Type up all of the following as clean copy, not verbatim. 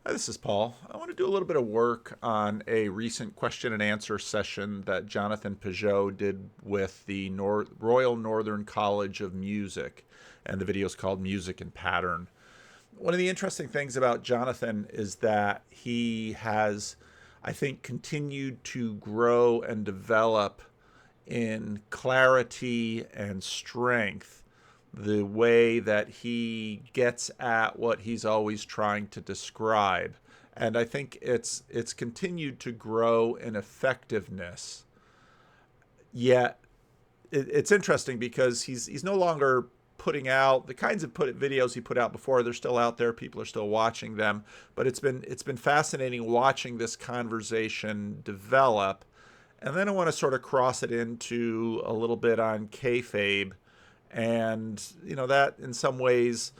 Hi, this is Paul. I want to do a little bit of work on a recent question and answer session that Jonathan Pageau did with the Royal Northern College of Music, and the video is called Music and Pattern. One of the interesting things about Jonathan is that he has, I think, continued to grow and develop in clarity and strength the way that he gets at what he's always trying to describe. And I think it's continued to grow in effectiveness. Yet it's interesting because he's no longer putting out the kinds of videos he put out before. They're still out there. People are still watching them. But it's been fascinating watching this conversation develop. And then I want to sort of cross it into a little bit on kayfabe, and that in some ways,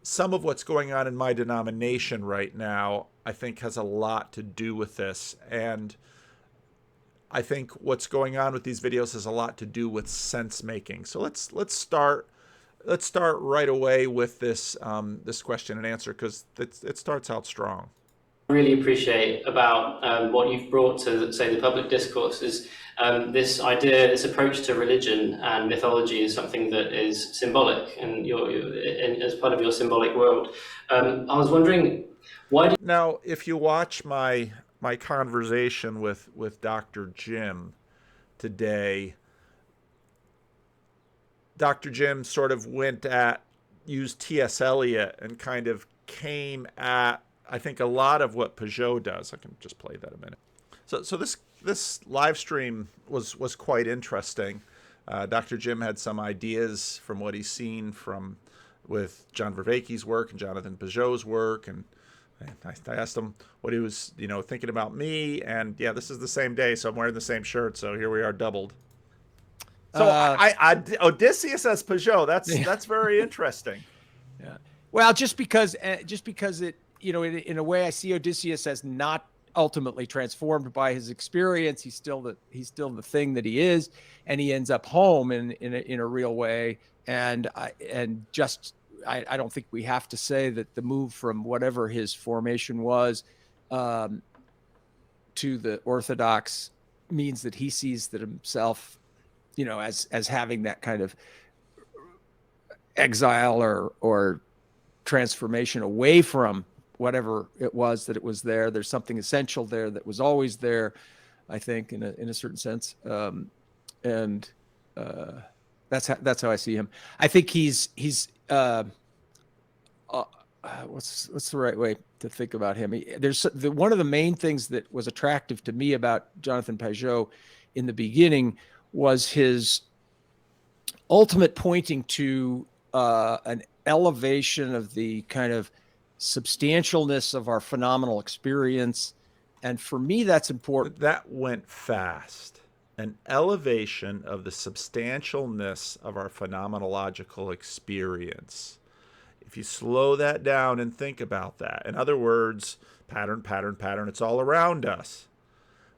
some of what's going on in my denomination right now, I think has a lot to do with this. And I think what's going on with these videos has a lot to do with sense making. So let's start right away with this question and answer, because it starts out strong. Really appreciate about what you've brought to, say, the public discourse is this idea, this approach to religion and mythology is something that is symbolic, and as part of your symbolic world. I was wondering, why do Now, if you watch my conversation with Dr. Jim today, Dr. Jim sort of used T.S. Eliot and kind of came at, I think, a lot of what Pageau does. I can just play that a minute. So this live stream was quite interesting. Dr. Jim had some ideas from what he's seen with John Vervaeke's work and Jonathan Pageau's work, and I asked him what he was thinking about me, and yeah, this is the same day, so I'm wearing the same shirt, so here we are doubled. So Uh, Odysseus as Pageau. That's yeah, that's very interesting. yeah. Well, just because it, in a way, I see Odysseus as not ultimately transformed by his experience. He's still the thing that he is, and he ends up home in a real way. And I don't think we have to say that the move from whatever his formation was um, to the Orthodox means that he sees that himself, as having that kind of exile or transformation away from whatever it was that it was there. There's something essential there that was always there, I think, in a certain sense. And that's how I see him. I think he's uh, what's the right way to think about him? There's one of the main things that was attractive to me about Jonathan Pageau in the beginning was his ultimate pointing to an elevation of the kind of substantialness of our phenomenal experience. And for me, that's important. That went fast. An elevation of the substantialness of our phenomenological experience. If you slow that down and think about that, in other words, pattern, pattern, pattern, it's all around us.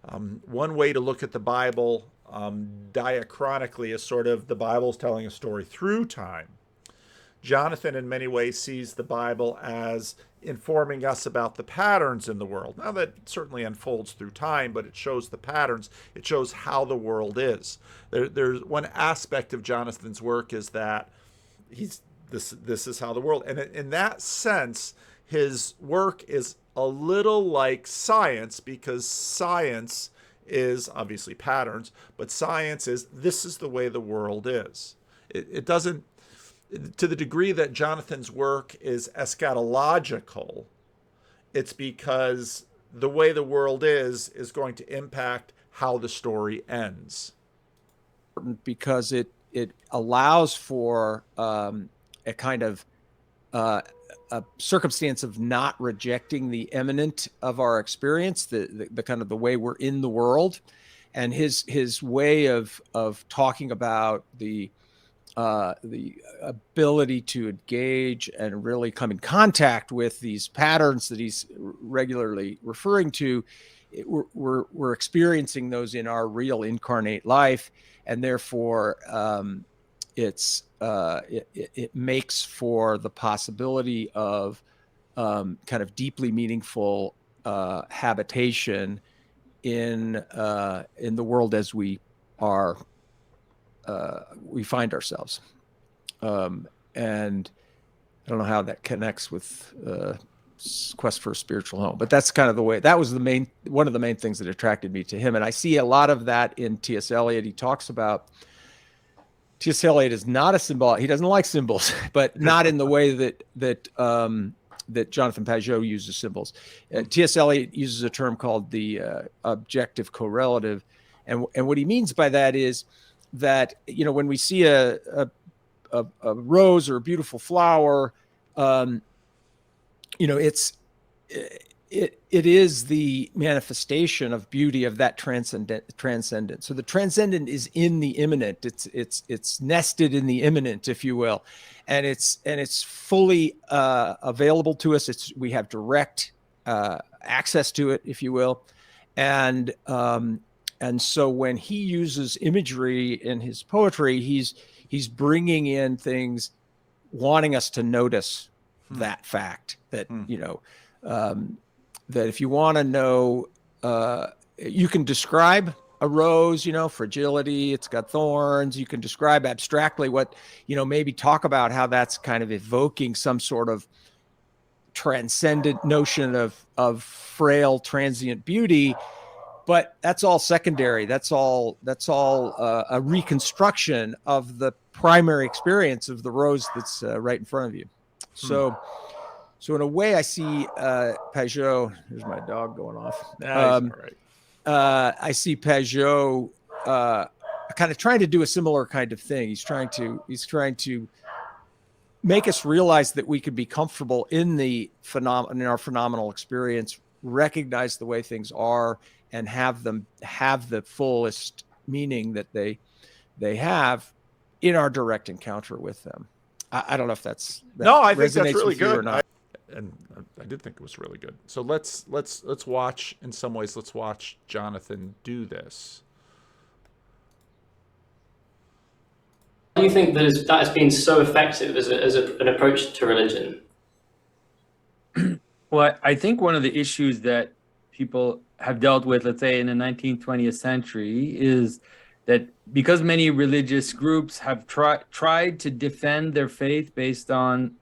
One way to look at the Bible diachronically is sort of the Bible's telling a story through time. Jonathan, in many ways, sees the Bible as informing us about the patterns in the world. Now, that certainly unfolds through time, but it shows the patterns. It shows how the world is. There's one aspect of Jonathan's work is that this is how the world, and in that sense, his work is a little like science, because science is obviously patterns, but science is this is the way the world is. It doesn't, to the degree that Jonathan's work is eschatological, it's because the way the world is going to impact how the story ends. Because it allows for a kind of a circumstance of not rejecting the immanent of our experience, the kind of the way we're in the world, and his way of talking about the ability to engage and really come in contact with these patterns that he's regularly referring to. We're experiencing those in our real incarnate life, and therefore it makes for the possibility of kind of deeply meaningful habitation in the world as we are, we find ourselves. And I don't know how that connects with quest for a spiritual home, but that's kind of the way, that was one of the main things that attracted me to him. And I see a lot of that in T.S. Eliot. He talks about, T.S. Eliot is not a symbol. He doesn't like symbols, but not in the way that Jonathan Pageau uses symbols. T.S. Eliot uses a term called the objective correlative. And what he means by that is that, when we see a rose or a beautiful flower, it is the manifestation of beauty of that transcendent. So the transcendent is in the immanent. It's nested in the immanent, if you will, and it's fully available to us. We have direct access to it, if you will, and so when he uses imagery in his poetry, he's bringing in things, wanting us to notice that fact that that if you want to know, you can describe a rose, fragility, it's got thorns. You can describe abstractly what, maybe talk about how that's kind of evoking some sort of transcendent notion of frail, transient beauty. But that's all secondary. That's all a reconstruction of the primary experience of the rose that's right in front of you. So in a way, I see Pageau. Here's my dog going off. All right. I see Pageau kind of trying to do a similar kind of thing. He's trying to make us realize that we could be comfortable in our phenomenal experience, recognize the way things are, and have the fullest meaning that they have in our direct encounter with them. I don't know if I think that's really good. Or not. I did think it was really good. So let's watch. In some ways, let's watch Jonathan do this. Do you think that has been so effective as an approach to religion? Well, I think one of the issues that people have dealt with, let's say in the 19th, 20th century, is that because many religious groups have tried to defend their faith based on,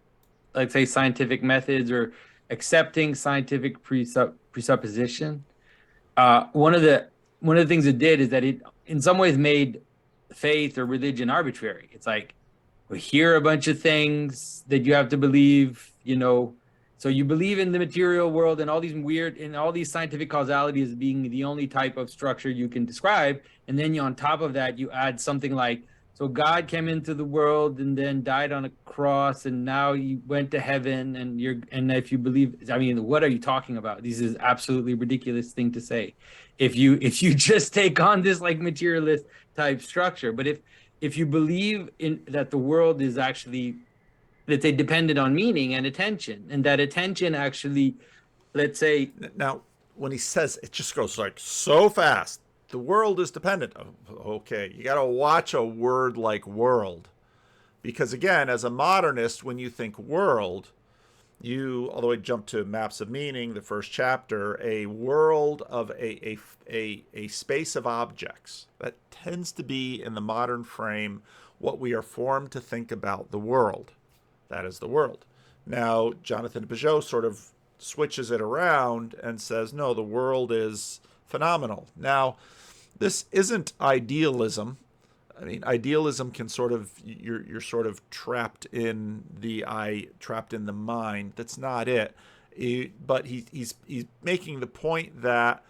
let's say, scientific methods or accepting scientific presupposition, one of the things it did is that it in some ways made faith or religion arbitrary. It's like, well, here are a bunch of things that you have to believe, so you believe in the material world and all these scientific causalities being the only type of structure you can describe. And then on top of that, you add something like, so God came into the world and then died on a cross, and now he went to heaven, and if you believe, what are you talking about? This is absolutely ridiculous thing to say. If you just take on this like materialist type structure, but if you believe in that the world is actually, let's say, dependent on meaning and attention, and that attention actually, let's say, now when he says, it just goes like so fast. The world is dependent. Okay, you got to watch a word like world. Because again, as a modernist, when you think world, although I jump to Maps of Meaning, the first chapter, a world of a space of objects. That tends to be, in the modern frame, what we are formed to think about the world. That is the world. Now, Jonathan Pageau sort of switches it around and says, no, the world is phenomenal. Now, this isn't idealism. I mean, idealism can sort of, you're sort of trapped in the mind. That's not it. But he's making the point that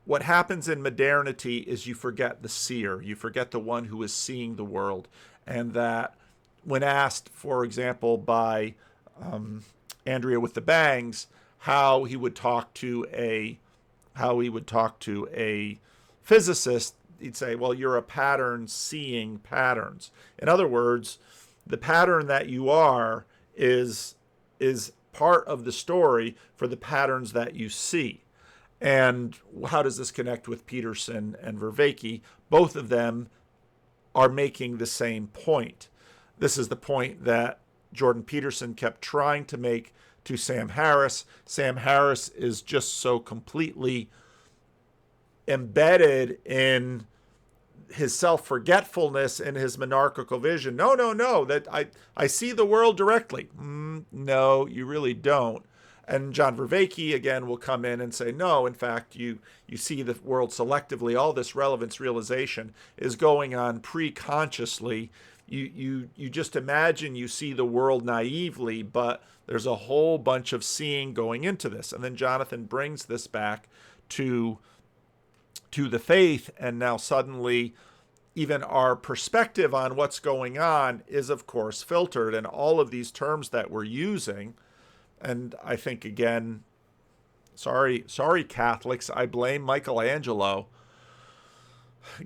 what happens in modernity is you forget the seer, you forget the one who is seeing the world, and that when asked, for example, by Andrea with the bangs, how he would talk to a physicist, he'd say, well, you're a pattern seeing patterns. In other words, the pattern that you are is part of the story for the patterns that you see. And how does this connect with Peterson and Vervaeke? Both of them are making the same point. This is the point that Jordan Peterson kept trying to make to Sam Harris. Sam Harris is just so completely embedded in his self-forgetfulness and his monarchical vision. No, that I see the world directly. No, you really don't. And John Vervaeke, again, will come in and say, no, in fact, you see the world selectively. All this relevance realization is going on pre-consciously. You just imagine you see the world naively, but there's a whole bunch of seeing going into this. And then Jonathan brings this back to the faith, and now suddenly even our perspective on what's going on is, of course, filtered, and all of these terms that we're using. And I think, again, sorry Catholics, I blame Michelangelo.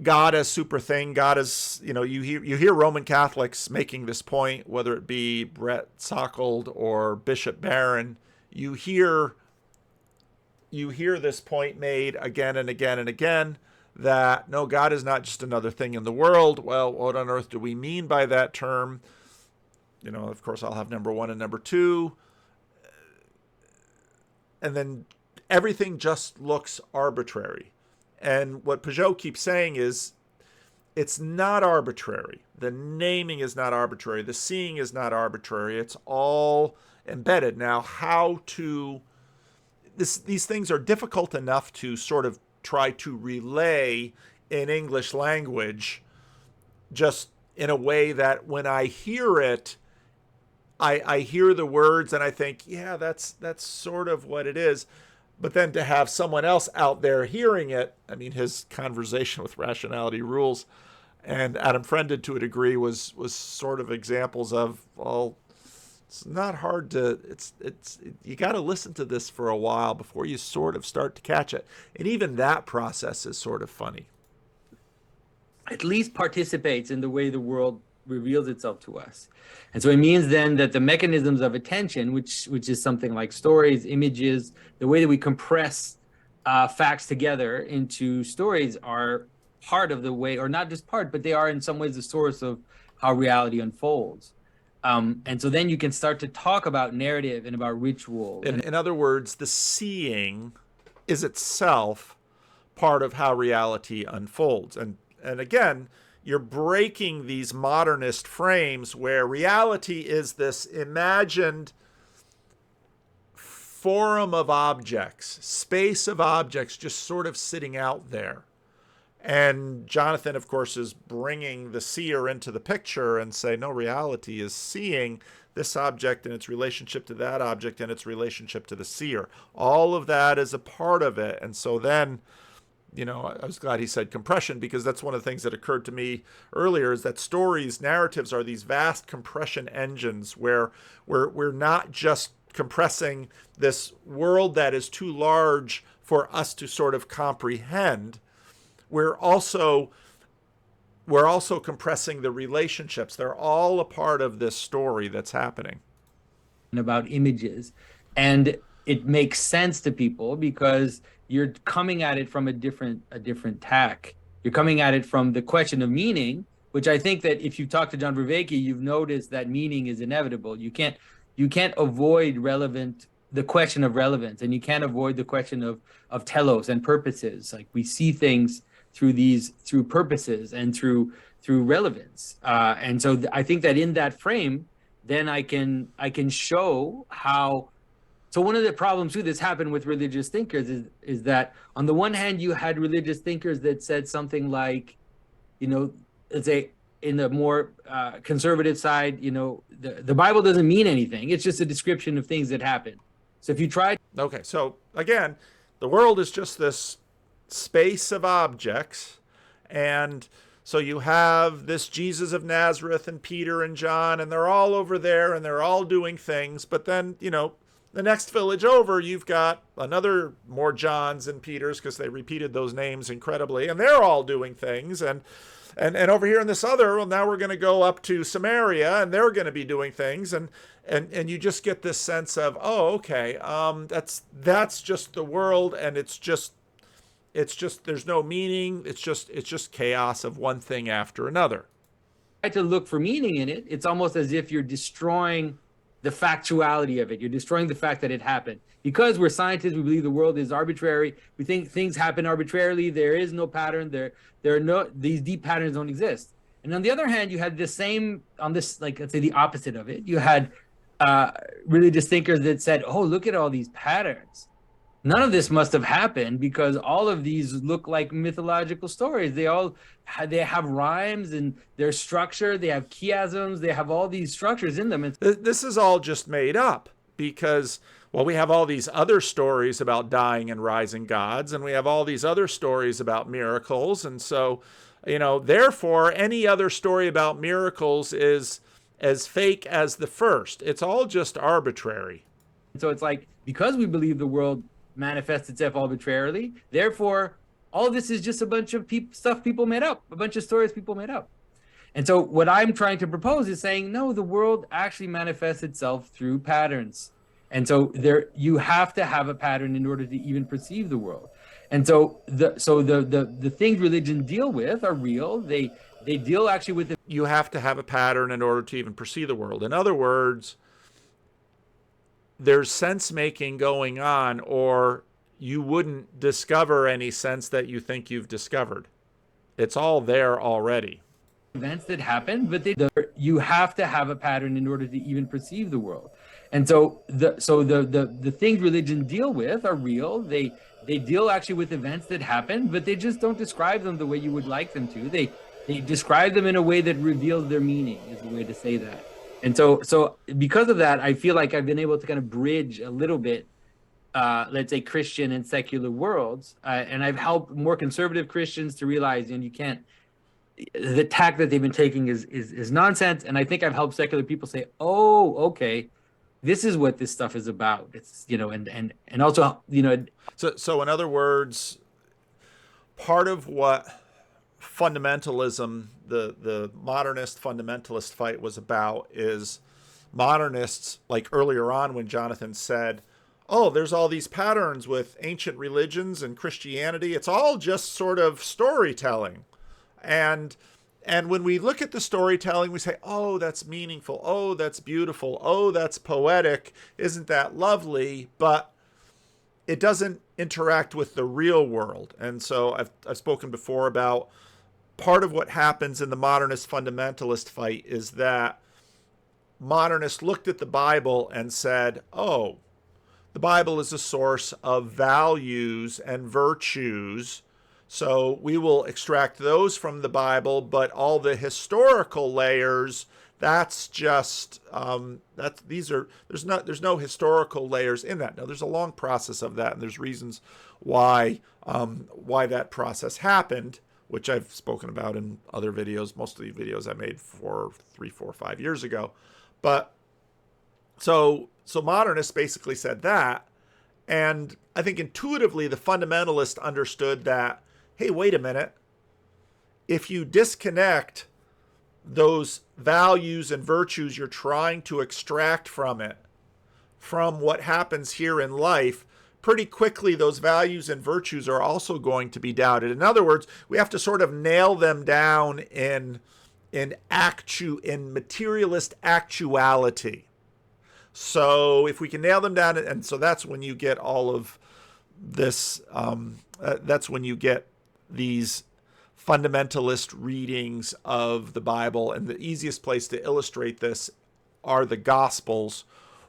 God as super thing, God as, you hear Roman Catholics making this point, whether it be Brett Sockold or Bishop Barron. You hear this point made again and again and again, that no, God is not just another thing in the world. Well, what on earth do we mean by that term? Of course, I'll have number one and number two. And then everything just looks arbitrary. And what Pageau keeps saying is, it's not arbitrary. The naming is not arbitrary. The seeing is not arbitrary. It's all embedded. Now, these things are difficult enough to sort of try to relay in English language, just in a way that when I hear it, I hear the words and I think, yeah, that's sort of what it is. But then to have someone else out there hearing it, I mean, his conversation with Rationality Rules and Adam Friended to a degree was sort of examples of, well, it's not hard to, you got to listen to this for a while before you sort of start to catch it. And even that process is sort of funny. At least participates in the way the world reveals itself to us. And so it means then that the mechanisms of attention, which is something like stories, images, the way that we compress facts together into stories, are part of the way, or not just part, but they are in some ways the source of how reality unfolds. And so then you can start to talk about narrative and about ritual. In other words, the seeing is itself part of how reality unfolds. And again, you're breaking these modernist frames where reality is this imagined forum of objects, space of objects just sort of sitting out there. And Jonathan, of course, is bringing the seer into the picture and say, no, reality is seeing this object and its relationship to that object and its relationship to the seer. All of that is a part of it. And so then, I was glad he said compression, because that's one of the things that occurred to me earlier, is that stories, narratives are these vast compression engines where we're not just compressing this world that is too large for us to sort of comprehend. We're also compressing the relationships. They're all a part of this story that's happening. About images. And it makes sense to people because you're coming at it from a different tack. You're coming at it from the question of meaning, which I think that if you talk to John Vervaeke, you've noticed that meaning is inevitable. You can't avoid the question of relevance, and you can't avoid the question of telos and purposes. Like, we see things through purposes and through relevance. And so I think that in that frame, then I can show how. So one of the problems too that's happened with religious thinkers is that on the one hand, you had religious thinkers that said something like, let's say in the more conservative side, the Bible doesn't mean anything. It's just a description of things that happen. So if you try. Okay, so again, the world is just this space of objects, and so you have this Jesus of Nazareth and Peter and John, and they're all over there and they're all doing things, but then, the next village over, you've got another more Johns and Peters, because they repeated those names incredibly, and they're all doing things. And over here in this other, well, now we're going to go up to Samaria, and they're going to be doing things. And you just get this sense of, oh, okay, that's just the world, and it's just there's no meaning. It's just chaos of one thing after another. To look for meaning in it, it's almost as if you're destroying the factuality of it. You're destroying the fact that it happened. Because we're scientists, we believe the world is arbitrary. We think things happen arbitrarily. There is no pattern. There are no, these deep patterns don't exist. And on the other hand, you had the same, on this, like, let's say the opposite of it. You had religious thinkers that said, oh, look at all these patterns. None of this must have happened because all of these look like mythological stories. They have rhymes and their structure. They have chiasms. They have all these structures in them. This is all just made up because, well, we have all these other stories about dying and rising gods, and we have all these other stories about miracles. And so, therefore, any other story about miracles is as fake as the first. It's all just arbitrary. So it's like, because we believe the world manifests itself arbitrarily, therefore all of this is just a bunch of stuff people made up, a bunch of stories people made up. And so what I'm trying to propose is saying, no, the world actually manifests itself through patterns. And so you have to have a pattern in order to even perceive the world. And so the things religion deal with are real. They deal actually with you have to have a pattern in order to even perceive the world. In other words, there's sense making going on, or you wouldn't discover any sense that you think you've discovered. It's all there already. Events that happen, but you have to have a pattern in order to even perceive the world. And so the things religion deal with are real. They deal actually with events that happen, but they just don't describe them the way you would like them to. They describe them in a way that reveals their meaning, is the way to say that. And so because of that, I feel like I've been able to kind of bridge a little bit, let's say, Christian and secular worlds. And I've helped more conservative Christians to realize, you can't, the tack that they've been taking is nonsense. And I think I've helped secular people say, oh, okay, this is what this stuff is about. It's, and also, So in other words, part of what fundamentalism, the modernist fundamentalist fight was about, is modernists, like earlier on when Jonathan said, oh, there's all these patterns with ancient religions and Christianity. It's all just sort of storytelling. And when we look at the storytelling, we say, oh, that's meaningful. Oh, that's beautiful. Oh, that's poetic. Isn't that lovely? But it doesn't interact with the real world. And so I've spoken before about part of what happens in the modernist fundamentalist fight is that modernists looked at the Bible and said, oh, the Bible is a source of values and virtues, so we will extract those from the Bible, but all the historical layers, that's just there's no historical layers in that. Now, there's a long process of that, and there's reasons why that process happened, which I've spoken about in other videos, most of the videos I made 3, 4, 5 years ago. But so modernists basically said that, and I think intuitively the fundamentalist understood that, hey, wait a minute, if you disconnect those values and virtues you're trying to extract from it, from what happens here in life, pretty quickly those values and virtues are also going to be doubted. In other words, we have to sort of nail them down in materialist actuality. So if we can nail them down, and so that's when you get all of this, that's when you get these fundamentalist readings of the Bible. And the easiest place to illustrate this are the Gospels.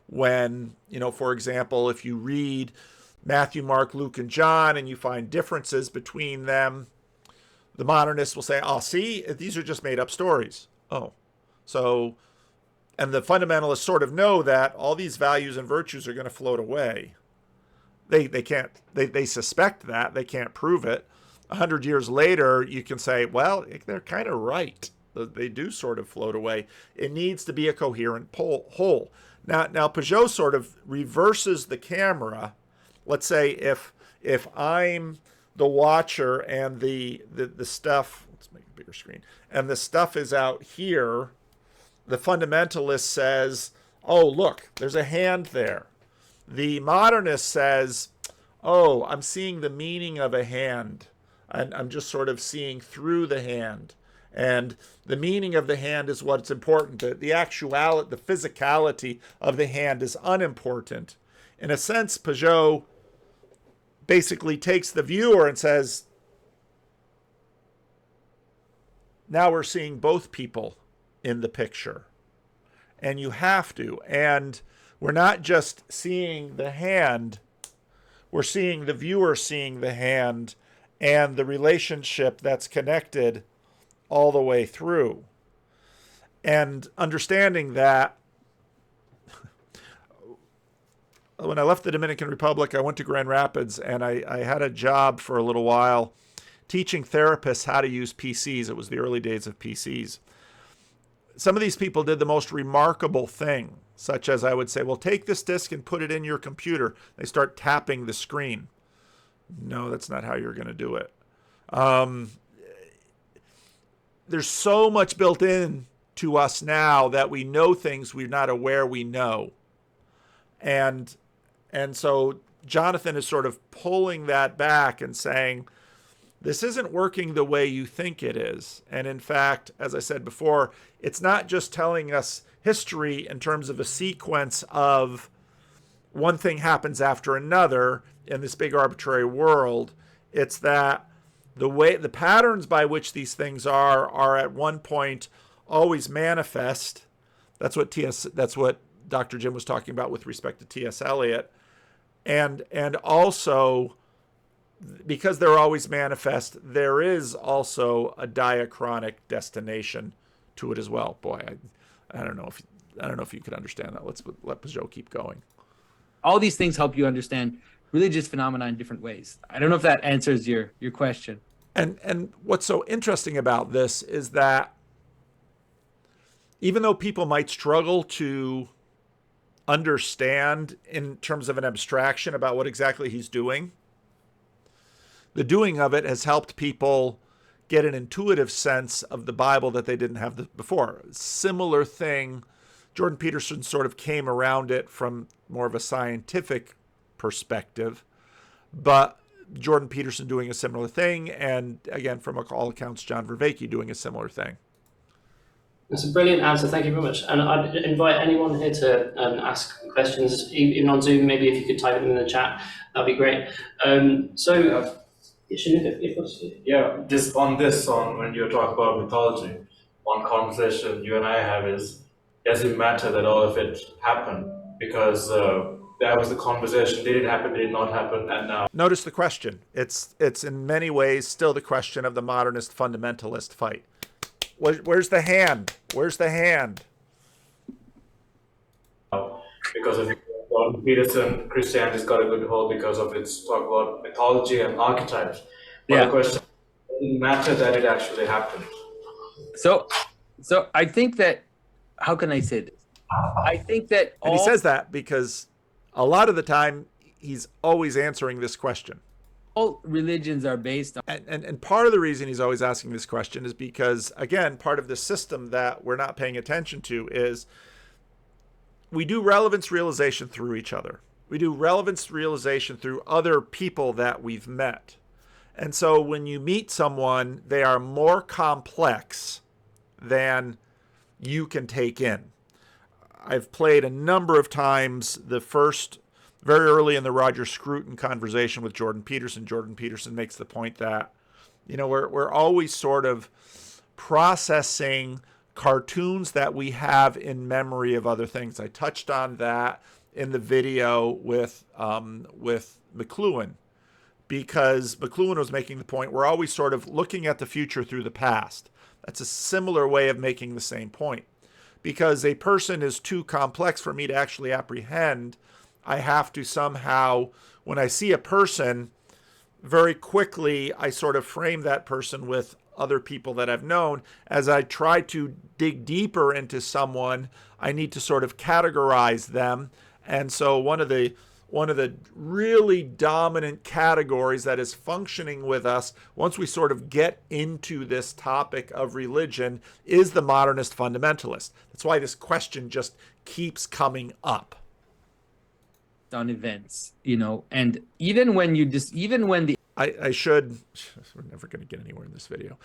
When, for example, if you read Matthew, Mark, Luke, and John, and you find differences between them, the modernists will say, oh, see, these are just made up stories. Oh, so, and the fundamentalists sort of know that all these values and virtues are going to float away. They can't, they suspect that, they can't prove it. 100 years later, you can say, well, they're kind of right. They do sort of float away. It needs to be a coherent whole. Now Pageau sort of reverses the camera. Let's say if I'm the watcher and the stuff, let's make a bigger screen, and the stuff is out here, the fundamentalist says, oh, look, there's a hand there. The modernist says, oh, I'm seeing the meaning of a hand. And I'm just sort of seeing through the hand. And the meaning of the hand is what's important. The actuality, the physicality of the hand is unimportant. In a sense, Pageau basically takes the viewer and says, now we're seeing both people in the picture. And you have to. And we're not just seeing the hand, we're seeing the viewer seeing the hand and the relationship that's connected all the way through. And understanding that when I left the Dominican Republic, I went to Grand Rapids, and I had a job for a little while teaching therapists how to use PCs. It was the early days of PCs. Some of these people did the most remarkable thing, such as I would say, well, take this disk and put it in your computer. They start tapping the screen. No, that's not how you're going to do it. There's so much built in to us now that we know things we're not aware we know. And so Jonathan is sort of pulling that back and saying, this isn't working the way you think it is. And in fact, as I said before, it's not just telling us history in terms of a sequence of one thing happens after another in this big arbitrary world. It's that the patterns by which these things are at one point always manifest. That's what Dr. Jim was talking about with respect to T.S. Eliot. And also, because they're always manifest, there is also a diachronic destination to it as well. Boy, I don't know if you could understand that. Let's let Pageau keep going. All these things help you understand religious phenomena in different ways. I don't know if that answers your question. And what's so interesting about this is that even though people might struggle to understand in terms of an abstraction about what exactly he's doing, the doing of it has helped people get an intuitive sense of the Bible that they didn't have before. Similar thing, Jordan Peterson sort of came around it from more of a scientific perspective, but Jordan Peterson doing a similar thing, and again, from all accounts, John Vervaeke doing a similar thing. That's a brilliant answer. Thank you very much. And I'd invite anyone here to ask questions, even on Zoom. Maybe if you could type them in the chat, that'd be great. Yeah, just on when you talk about mythology, one conversation you and I have is, does it matter that all of it happened? Because that was the conversation. Did it happen? Did it not happen? And now, notice the question. It's in many ways still the question of the modernist-fundamentalist fight. Where's the hand? Where's the hand? because of Peterson, Christianity's got a good hold because of its talk about mythology and archetypes. But the question, it didn't matter that it actually happened. So I think that, how can I say this? I think that and he says that because a lot of the time he's always answering this question. All religions are based on... And part of the reason he's always asking this question is because, again, part of the system that we're not paying attention to is we do relevance realization through each other. We do relevance realization through other people that we've met. And so when you meet someone, they are more complex than you can take in. I've played a number of times the first, very early in the Roger Scruton conversation with Jordan Peterson. Jordan Peterson makes the point that, you know, we're always sort of processing cartoons that we have in memory of other things. I touched on that in the video with McLuhan, because McLuhan was making the point we're always sort of looking at the future through the past. That's a similar way of making the same point. Because a person is too complex for me to actually apprehend, I have to somehow, when I see a person, very quickly I sort of frame that person with other people that I've known. As I try to dig deeper into someone, I need to sort of categorize them. And so one of the really dominant categories that is functioning with us once we sort of get into this topic of religion is the modernist fundamentalist. That's why this question just keeps coming up. On events, you know, and even when you just, even when the... I should, we're never going to get anywhere in this video.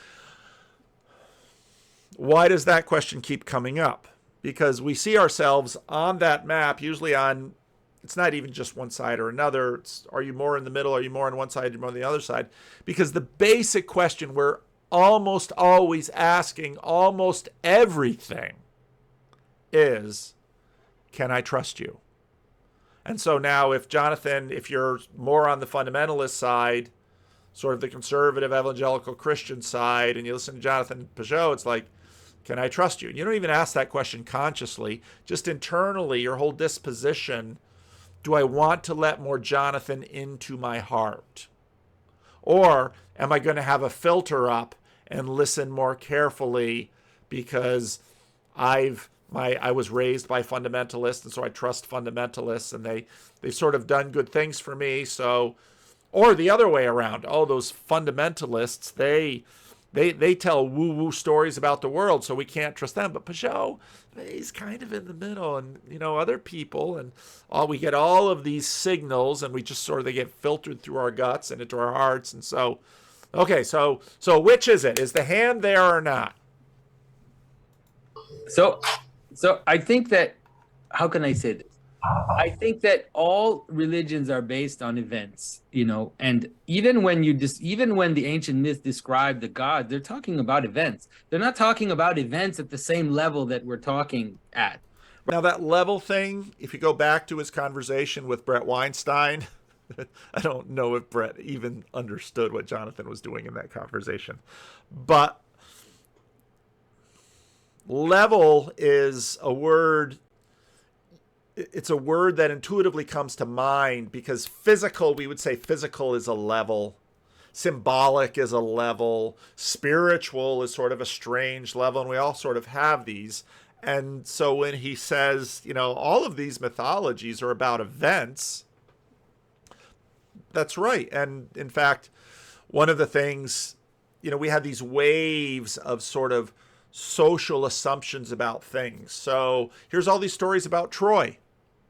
why does that question keep coming up? Because we see ourselves on that map, usually on, it's not even just one side or another. It's, are you more in the middle? Are you more on one side? Are you more on the other side? Because the basic question we're almost always asking almost everything is, can I trust you? And so now if Jonathan, if you're more on the fundamentalist side, sort of the conservative evangelical Christian side, and you listen to Jonathan Pageau, it's like, can I trust you? And you don't even ask that question consciously. Just internally, your whole disposition, do I want to let more Jonathan into my heart? Or am I going to have a filter up and listen more carefully because I was raised by fundamentalists, and so I trust fundamentalists, and they've sort of done good things for me. So, or the other way around. Oh, those fundamentalists, they tell woo-woo stories about the world, so we can't trust them. But Pageau, he's kind of in the middle, and other people, and we get all of these signals, and we just sort of, they get filtered through our guts and into our hearts. And so, okay, so which is it? Is the hand there or not? So I think that, how can I say this? I think that all religions are based on events, and even when the ancient myths describe the gods, they're talking about events. They're not talking about events at the same level that we're talking at. Now that level thing, if you go back to his conversation with Brett Weinstein, I don't know if Brett even understood what Jonathan was doing in that conversation, but level is a word. It's a word that intuitively comes to mind because physical, we would say physical is a level. Symbolic is a level. Spiritual is sort of a strange level. And we all sort of have these. And so when he says, all of these mythologies are about events, that's right. And in fact, one of the things, we have these waves of sort of social assumptions about things. So here's all these stories about Troy.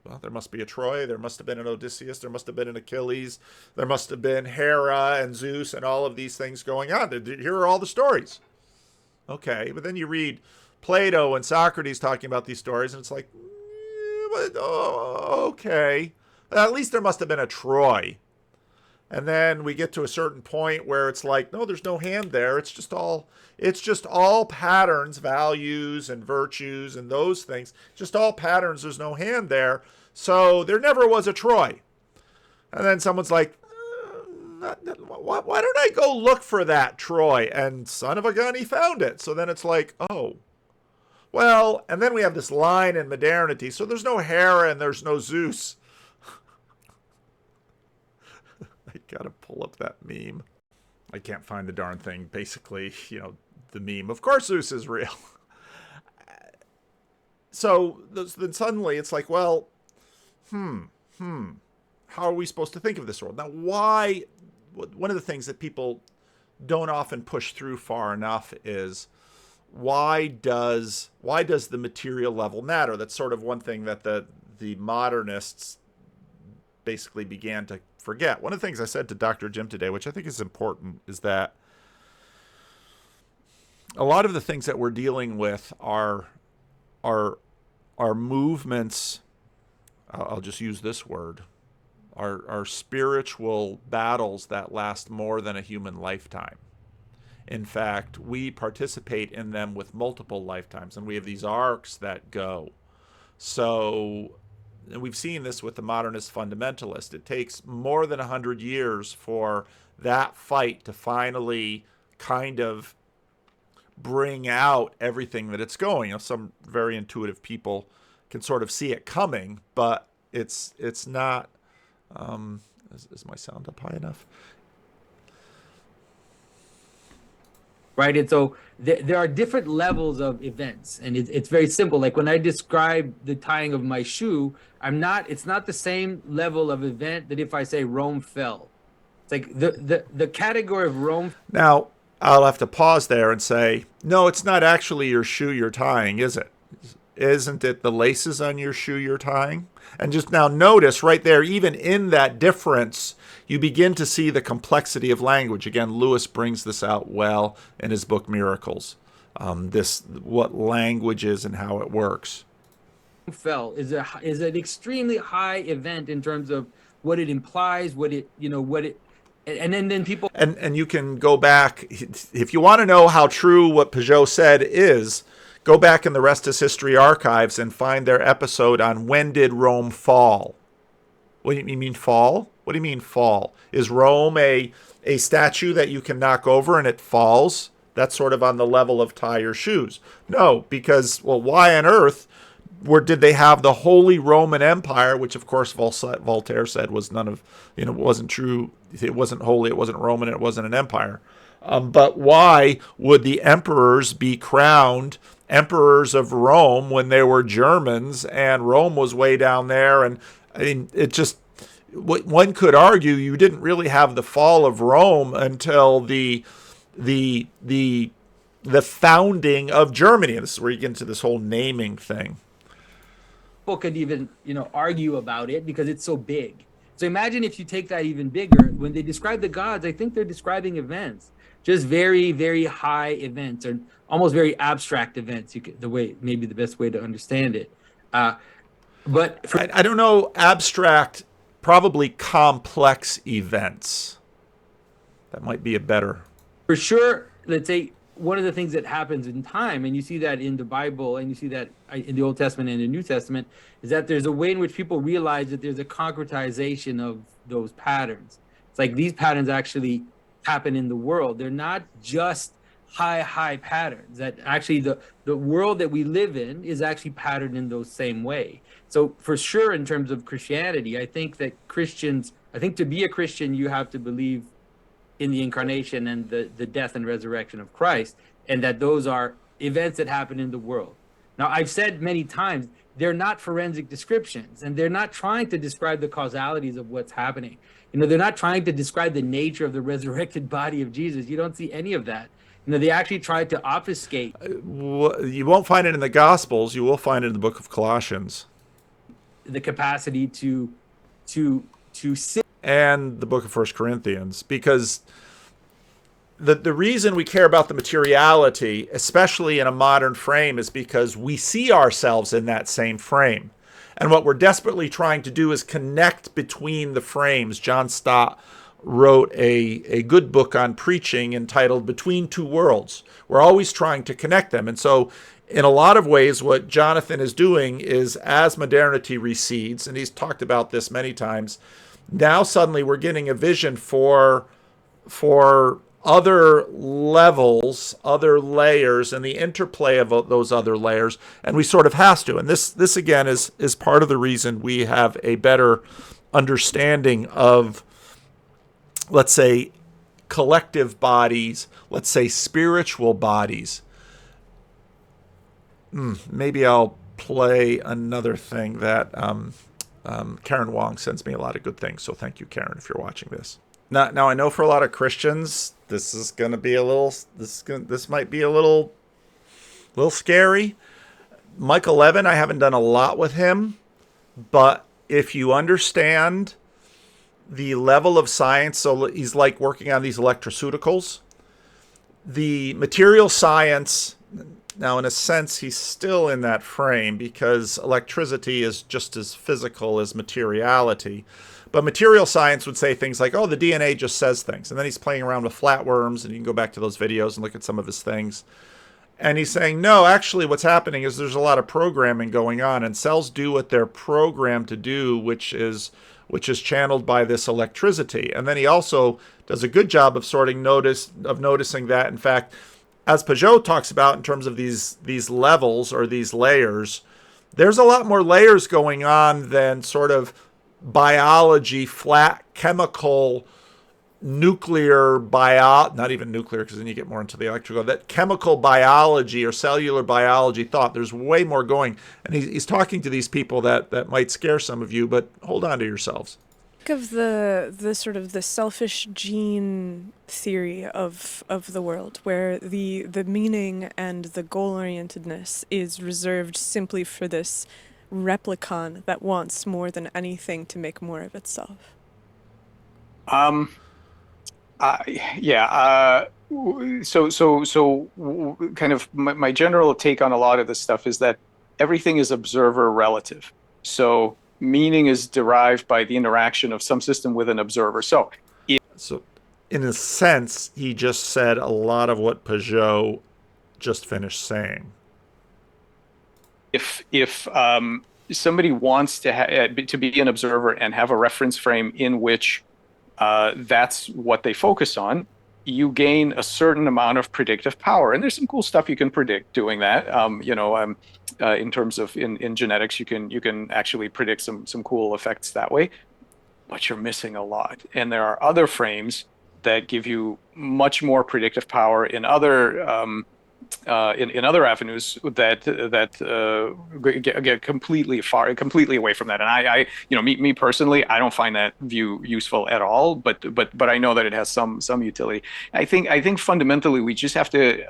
Well, there must be a Troy. There must have been an Odysseus. There must have been an Achilles. There must have been Hera and Zeus and all of these things going on. Here are all the stories. Okay, but then you read Plato and Socrates talking about these stories, and it's like, okay. At least there must have been a Troy. And then we get to a certain point where it's like, no, there's no hand there. It's just all patterns, values and virtues and those things. Just all patterns. There's no hand there. So there never was a Troy. And then someone's like, why don't I go look for that Troy? And son of a gun, he found it. So then it's like, oh, well, and then we have this line in modernity. So there's no Hera and there's no Zeus. I gotta pull up that meme. I can't find the darn thing. Basically, the meme. Of course Zeus is real. So then suddenly it's like, well, how are we supposed to think of this world? Now, why? One of the things that people don't often push through far enough is why does the material level matter? That's sort of one thing that the modernists basically began to forget. One of the things I said to Dr. Jim today, which I think is important, is that a lot of the things that we're dealing with are movements. I'll just use this word. Are spiritual battles that last more than a human lifetime. In fact, we participate in them with multiple lifetimes, and we have these arcs that go. So, and we've seen this with the Modernist-Fundamentalist. It takes more than 100 years for that fight to finally kind of bring out everything that it's going. Some very intuitive people can sort of see it coming, but it's not. Is my sound up high enough? Right, and so there are different levels of events, and it's very simple. Like when I describe the tying of my shoe, it's not the same level of event that if I say Rome fell. It's like the category of Rome. Now, I'll have to pause there and say, no, it's not actually your shoe you're tying, is it? Isn't it the laces on your shoe you're tying? And just now notice right there, even in that difference, you begin to see the complexity of language. Again, Lewis brings this out well in his book Miracles. what language is and how it works. Fell is an extremely high event in terms of what it implies, what it, and then people. And you can go back, if you want to know how true what Pageau said is, go back in the Rest is History archives and find their episode on when did Rome fall. What do you mean fall? What do you mean fall? Is Rome a statue that you can knock over and it falls? That's sort of on the level of tie your shoes. No, because, well, why on earth did they have the Holy Roman Empire, which of course Voltaire said was none of, wasn't true. It wasn't holy, it wasn't Roman, it wasn't an empire. But why would the emperors be crowned emperors of Rome when they were Germans and Rome was way down there? And I mean, it just, one could argue you didn't really have the fall of Rome until the founding of Germany. And this is where you get into this whole naming thing. People could even, argue about it because it's so big. So imagine if you take that even bigger. When they describe the gods, I think they're describing events, just very, very high events, or almost very abstract events. Maybe the best way to understand it. But I don't know, abstract, probably complex events. That might be a better. For sure, let's say one of the things that happens in time, and you see that in the Bible, and you see that in the Old Testament and the New Testament, is that there's a way in which people realize that there's a concretization of those patterns. It's like these patterns actually happen in the world. They're not just high patterns. That actually the world that we live in is actually patterned in those same way. So for sure, in terms of Christianity, I think that to be a Christian, you have to believe in the incarnation and the death and resurrection of Christ, and that those are events that happen in the world. Now, I've said many times, they're not forensic descriptions, and they're not trying to describe the causalities of what's happening. They're not trying to describe the nature of the resurrected body of Jesus. You don't see any of that. They actually tried to obfuscate. You won't find it in the Gospels. You will find it in the book of Colossians. The capacity to sit. And the book of 1 Corinthians, because the reason we care about the materiality, especially in a modern frame, is because we see ourselves in that same frame. And what we're desperately trying to do is connect between the frames. John Stott wrote a good book on preaching entitled Between Two Worlds. We're always trying to connect them. And so in a lot of ways, what Jonathan is doing is, as modernity recedes, and he's talked about this many times, now suddenly we're getting a vision for other levels, other layers, and the interplay of those other layers, and we sort of has to. And this again is part of the reason we have a better understanding of, let's say, collective bodies, let's say spiritual bodies. Maybe I'll play another thing that Karen Wong sends me a lot of good things, so thank you, Karen, if you're watching this. Now I know for a lot of Christians, this might be a little scary. Michael Levin, I haven't done a lot with him, but if you understand the level of science, so he's like working on these electroceuticals, the material science. Now, in a sense, he's still in that frame because electricity is just as physical as materiality. But material science would say things like, oh, the DNA just says things. And then he's playing around with flatworms, and you can go back to those videos and look at some of his things. And he's saying, no, actually what's happening is there's a lot of programming going on, and cells do what they're programmed to do, which is channeled by this electricity. And then he also does a good job of noticing that, in fact, as Pageau talks about in terms of these levels or these layers, there's a lot more layers going on than sort of biology, flat chemical, nuclear not even nuclear, because then you get more into the electrical, that chemical biology or cellular biology thought. There's way more going. And he's talking to these people that might scare some of you, but hold on to yourselves. Of the sort of the selfish gene theory of the world, where the meaning and the goal-orientedness is reserved simply for this replicon that wants more than anything to make more of itself. Yeah. Kind of my general take on a lot of this stuff is that everything is observer relative. So meaning is derived by the interaction of some system with an observer. So So, in a sense, he just said a lot of what Pageau just finished saying. if somebody wants to be an observer and have a reference frame in which that's what they focus on, you gain a certain amount of predictive power. And there's some cool stuff you can predict doing that. In terms of in genetics, you can actually predict some cool effects that way, but you're missing a lot. And there are other frames that give you much more predictive power in other in other avenues that get completely away from that. And I me personally, I don't find that view useful at all. But I know that it has some utility. I think fundamentally we just have to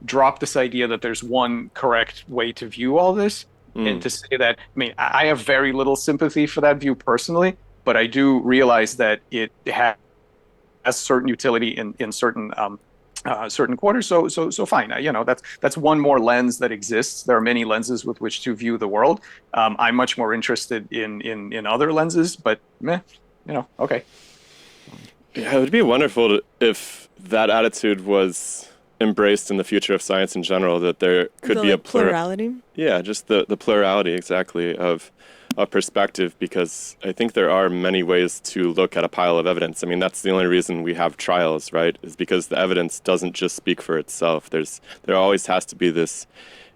drop this idea that there's one correct way to view all this, and to say that. I mean, I have very little sympathy for that view personally, but I do realize that it has certain utility in certain certain quarters. So fine. That's one more lens that exists. There are many lenses with which to view the world. I'm much more interested in other lenses, but okay. Yeah, it would be wonderful if that attitude was embraced in the future of science in general, that there could be a plurality. Yeah, just the plurality exactly of perspective, because I think there are many ways to look at a pile of evidence. I mean, that's the only reason we have trials, right? Is because the evidence doesn't just speak for itself. There always has to be this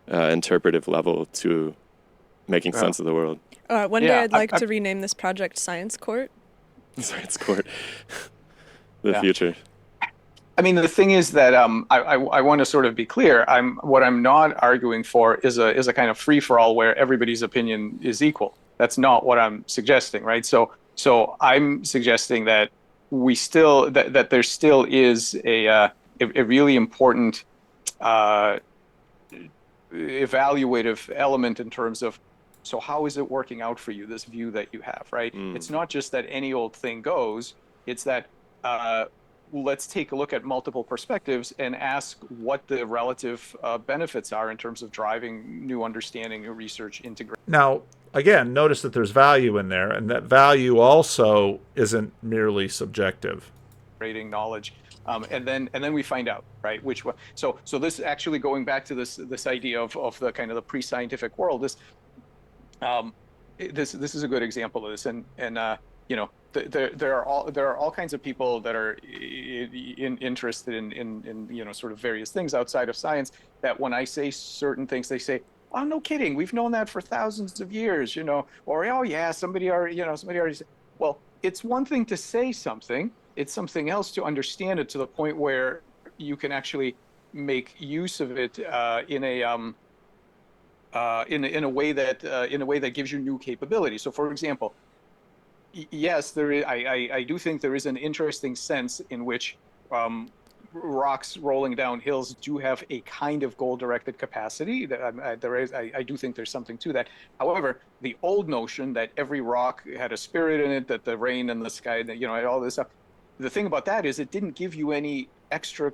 interpretive level to making sense of the world. One day I'd like to rename this project Science Court. Science Court. The future. I mean, the thing is that I want to sort of be clear. What I'm not arguing for is a kind of free for all where everybody's opinion is equal. That's not what I'm suggesting, right? So I'm suggesting that that there still is a really important evaluative element in terms of, so how is it working out for you, this view that you have, right? It's not just that any old thing goes. It's that let's take a look at multiple perspectives and ask what the relative benefits are in terms of driving new understanding, new research, integration. Now, again, notice that there's value in there, and that value also isn't merely subjective. Knowledge, and then we find out, right, which one. So this actually going back to this idea of the kind of the pre-scientific world. This is a good example of this, and there are all kinds of people that are interested in sort of various things outside of science, that when I say certain things, they say, "Oh, no kidding, we've known that for thousands of years," or "Oh yeah, somebody already said." Well, it's one thing to say something; it's something else to understand it to the point where you can actually make use of it in a way that gives you new capability. So, for example, yes, there is. I do think there is an interesting sense in which rocks rolling down hills do have a kind of goal-directed capacity. I do think there's something to that. However, the old notion that every rock had a spirit in it, that the rain and the sky, all this stuff. The thing about that is it didn't give you any extra.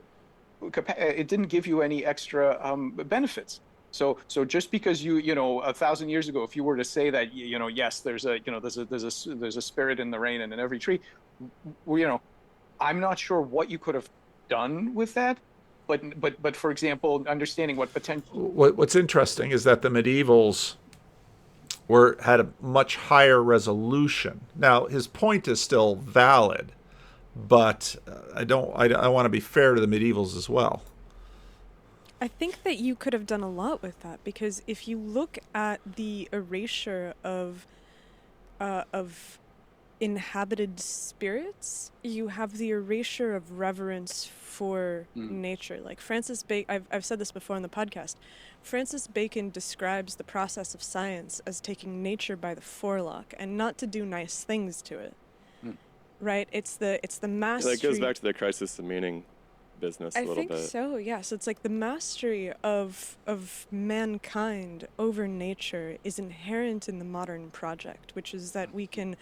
It didn't give you any extra benefits. So just because you 1,000 years ago, if you were to say that yes, there's a spirit in the rain and in every tree, I'm not sure what you could have done with that, but for example, understanding what potential. What's interesting is that the medievals had a much higher resolution. Now his point is still valid, but I want to be fair to the medievals as well. I think that you could have done a lot with that, because if you look at the erasure of inhabited spirits, you have the erasure of reverence for nature. Like Francis Bacon, I've said this before on the podcast. Francis Bacon describes the process of science as taking nature by the forelock and not to do nice things to it. Right? It's the mastery. That goes back to the crisis of meaning business a little bit. I think so, yeah. So it's like the mastery of mankind over nature is inherent in the modern project, which is that we can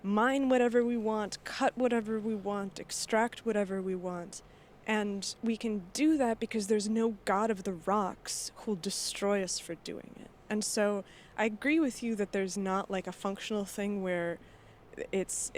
mine whatever we want, cut whatever we want, extract whatever we want. And we can do that because there's no god of the rocks who'll destroy us for doing it. And so I agree with you that there's not like a functional thing where it's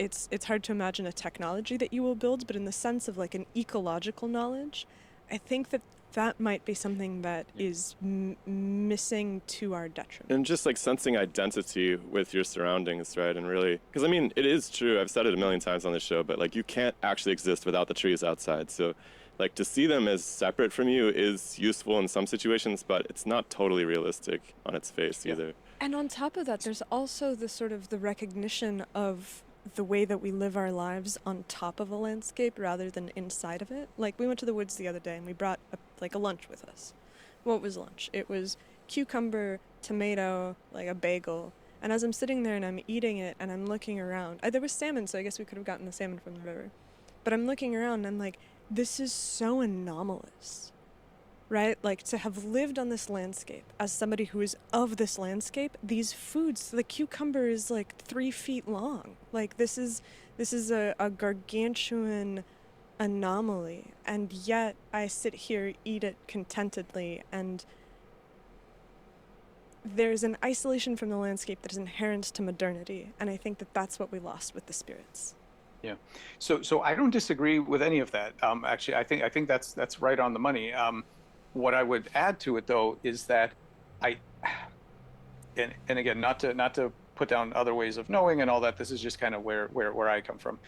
hard to imagine a technology that you will build, but in the sense of like an ecological knowledge, I think that might be something that is missing to our detriment. And just like sensing identity with your surroundings, right? And really, because I mean, it is true, I've said it a million times on the show, but like you can't actually exist without the trees outside. So like to see them as separate from you is useful in some situations, but it's not totally realistic on its face either. And on top of that, there's also the sort of the recognition of the way that we live our lives on top of a landscape rather than inside of it. Like we went to the woods the other day and we brought a lunch with us. What was lunch? It was cucumber, tomato, like a bagel. And as I'm sitting there and I'm eating it and I'm looking around, there was salmon, so I guess we could have gotten the salmon from the river. But I'm looking around and I'm like, this is so anomalous, right? Like to have lived on this landscape as somebody who is of this landscape, these foods, the cucumber is like 3 feet long. Like this is a gargantuan anomaly. And yet I sit here, eat it contentedly, and there's an isolation from the landscape that is inherent to modernity. And I think that that's what we lost with the spirits. Yeah, so I don't disagree with any of that. Actually, I think that's right on the money. What I would add to it though is that and again, not to put down other ways of knowing and all that. This is just kind of where I come from.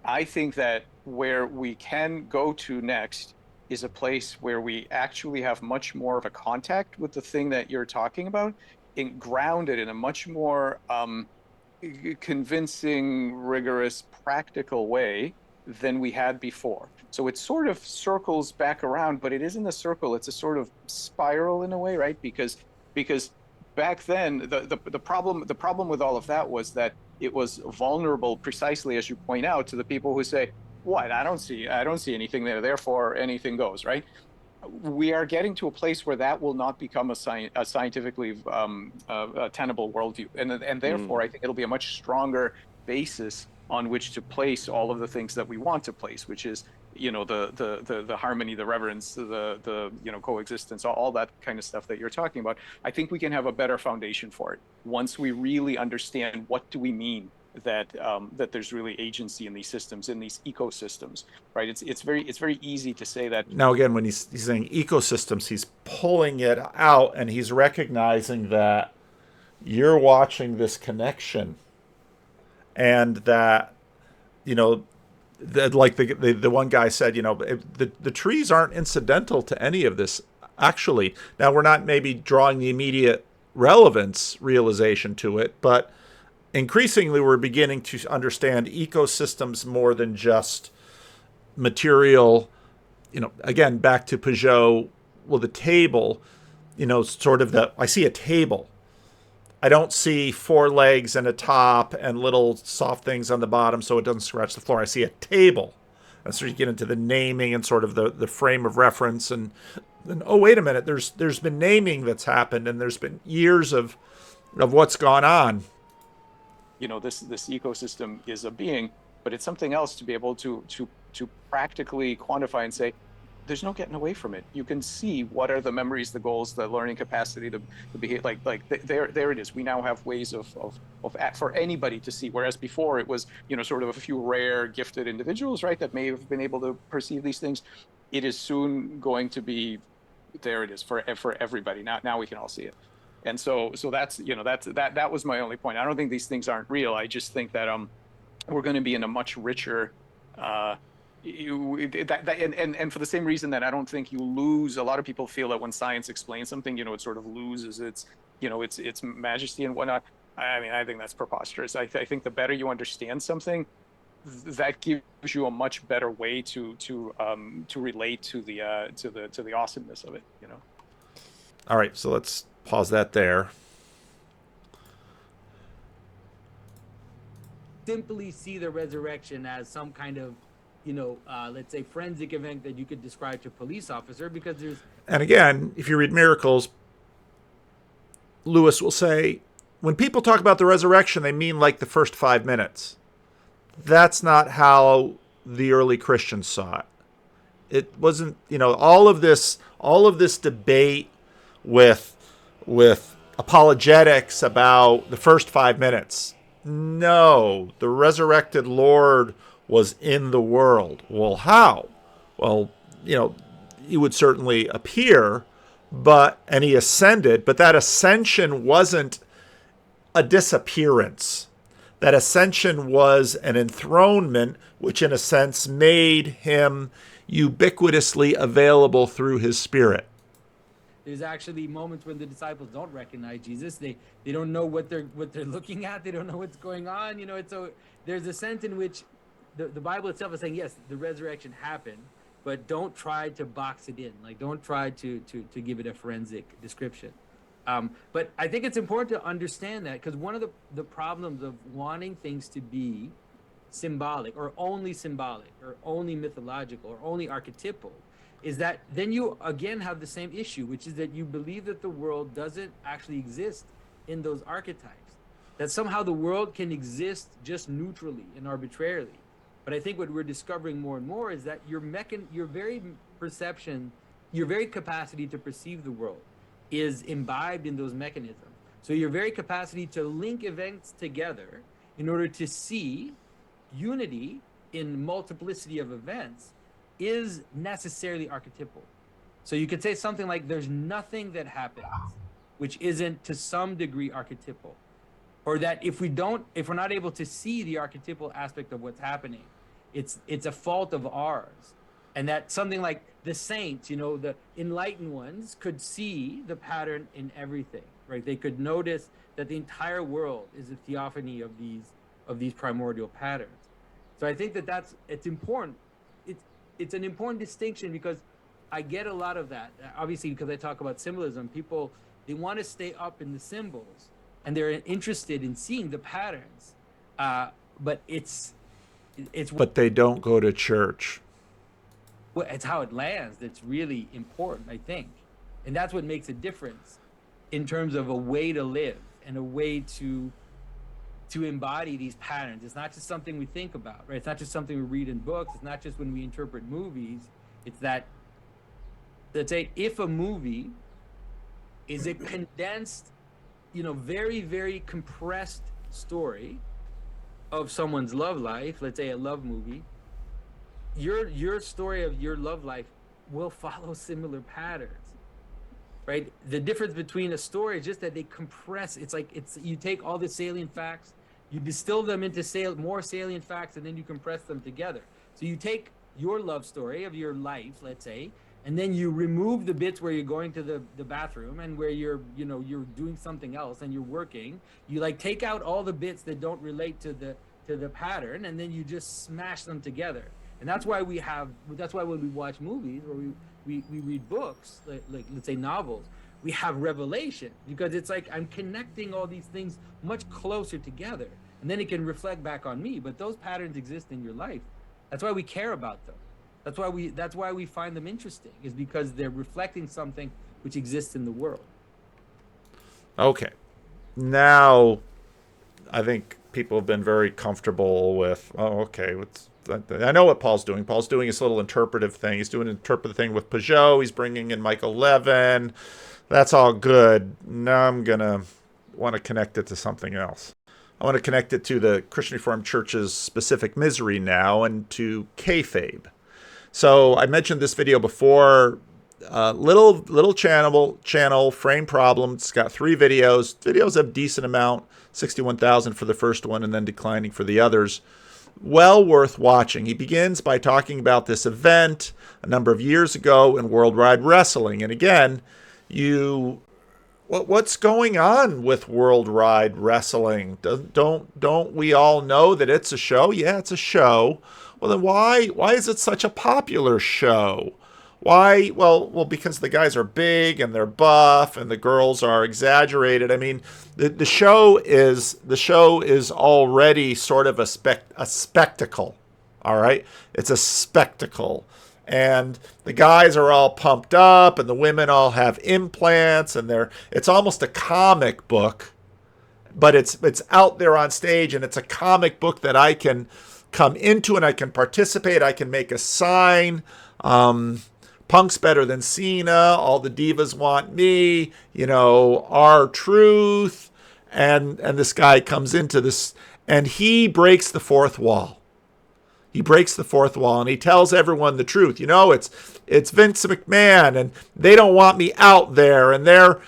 I think that where we can go to next is a place where we actually have much more of a contact with the thing that you're talking about, grounded in a much more convincing, rigorous, practical way than we had before. So it sort of circles back around, but it isn't a circle, it's a sort of spiral in a way, right? Because back then the problem with all of that was that it was vulnerable, precisely as you point out, to the people who say, what, I don't see anything there, therefore anything goes, right? We are getting to a place where that will not become a scientifically tenable worldview, and therefore I think it'll be a much stronger basis on which to place all of the things that we want to place, which is, you know, the harmony, the reverence, the you know, coexistence, all that kind of stuff that you're talking about. I think we can have a better foundation for it once we really understand what do we mean that there's really agency in these systems, in these ecosystems, right? It's very easy to say that. Now again, when he's saying ecosystems, he's pulling it out and he's recognizing that you're watching this connection, and that, you know, like the one guy said, you know, the trees aren't incidental to any of this actually. Now we're not maybe drawing the immediate relevance realization to it, but increasingly we're beginning to understand ecosystems more than just material. You know, again, back to Pageau, well, the table, you know, sort of I see a table. I don't see 4 legs and a top and little soft things on the bottom so it doesn't scratch the floor. I see a table. And so you get into the naming and sort of the frame of reference, and then, oh, wait a minute, there's been naming that's happened, and there's been years of what's gone on. You know, this ecosystem is a being, but it's something else to be able to practically quantify and say, there's no getting away from it. You can see what are the memories, the goals, the learning capacity, the behavior. There it is. We now have ways of for anybody to see. Whereas before it was, you know, sort of a few rare gifted individuals, right, that may have been able to perceive these things. It is soon going to be, there it is for everybody. Now we can all see it. And so that's, you know, that was my only point. I don't think these things aren't real. I just think that we're going to be in a much richer and for the same reason that I don't think you lose. A lot of people feel that when science explains something, you know, it sort of loses its, you know, its majesty and whatnot. I mean, I think that's preposterous. I think the better you understand something, that gives you a much better way to relate to the awesomeness of it, you know. All right, so let's pause that there. Simply see the resurrection as some kind of, you know, let's say forensic event that you could describe to a police officer, because there's. And again, if you read Miracles, Lewis will say, when people talk about the resurrection, they mean like the first 5 minutes. That's not how the early Christians saw it. It wasn't, all of this debate with apologetics about the first 5 minutes. No, the resurrected Lord was in the world. Well, how? Well, he would certainly appear, and he ascended, but that ascension wasn't a disappearance. That ascension was an enthronement, which in a sense made him ubiquitously available through his Spirit. There's actually moments when the disciples don't recognize Jesus. They don't know what they're looking at. They don't know what's going on. So there's a sense in which the Bible itself is saying, yes, the resurrection happened, but don't try to box it in. Like, don't try to give it a forensic description. But I think it's important to understand that, because one of the problems of wanting things to be symbolic or only mythological or only archetypal is that then you again have the same issue, which is that you believe that the world doesn't actually exist in those archetypes, that somehow the world can exist just neutrally and arbitrarily. But I think what we're discovering more and more is that your very capacity to perceive the world is imbibed in those mechanisms. So your very capacity to link events together in order to see unity in multiplicity of events is necessarily archetypal. So you could say something like, there's nothing that happens which isn't to some degree archetypal, or that if we're not able to see the archetypal aspect of what's happening, it's a fault of ours. And that something like the saints, the enlightened ones could see the pattern in everything, right? They could notice that the entire world is a theophany of these primordial patterns. So I think it's important. It's an important distinction, because I get a lot of that. Obviously, because I talk about symbolism, people, they want to stay up in the symbols and they're interested in seeing the patterns. But but they don't go to church. Well, it's how it lands that's really important, I think. And that's what makes a difference in terms of a way to live and a way to embody these patterns. It's not just something we think about, right? It's not just something we read in books. It's not just when we interpret movies. It's that, let's say, if a movie is a condensed, very, very compressed story of someone's love life, let's say a love movie, your story of your love life will follow similar patterns, right? The difference between a story is just that they compress. You take all the salient facts, you distill them into more salient facts, and then you compress them together. So you take your love story of your life, let's say, and then you remove the bits where you're going to the bathroom and where you're doing something else and you're working. You take out all the bits that don't relate to the pattern, and then you just smash them together. And that's why when we watch movies or we read books, like let's say novels, we have revelation, because it's like I'm connecting all these things much closer together, and then it can reflect back on me. But those patterns exist in your life. That's why we care about them. That's why we find them interesting, is because they're reflecting something which exists in the world. Okay. Now, I think people have been very comfortable with, I know what Paul's doing. Paul's doing his little interpretive thing. He's doing an interpretive thing with Pageau. He's bringing in Michael Levin. That's all good. Now I'm going to want to connect it to something else. I want to connect it to the Christian Reformed Church's specific misery now, and to Kayfabe. So I mentioned this video before. Little channel, frame problem. It's got 3 videos. Videos have decent amount, 61,000 for the first one, and then declining for the others. Well worth watching. He begins by talking about this event a number of years ago in Worldwide Wrestling. And again, what's going on with Worldwide Wrestling? Don't we all know that it's a show? Yeah, it's a show. Well, then why is it such a popular show? Why? Well, because the guys are big and they're buff and the girls are exaggerated. I mean, the show is already sort of a spectacle. All right, it's a spectacle, and the guys are all pumped up, and the women all have implants, and it's almost a comic book. but it's out there on stage, and it's a comic book that I can come into and I can participate. I can make a sign. Punk's better than Cena. All the divas want me. Our truth. And this guy comes into this, and he breaks the fourth wall. He breaks the fourth wall, and he tells everyone the truth. It's Vince McMahon, and they don't want me out there, and they're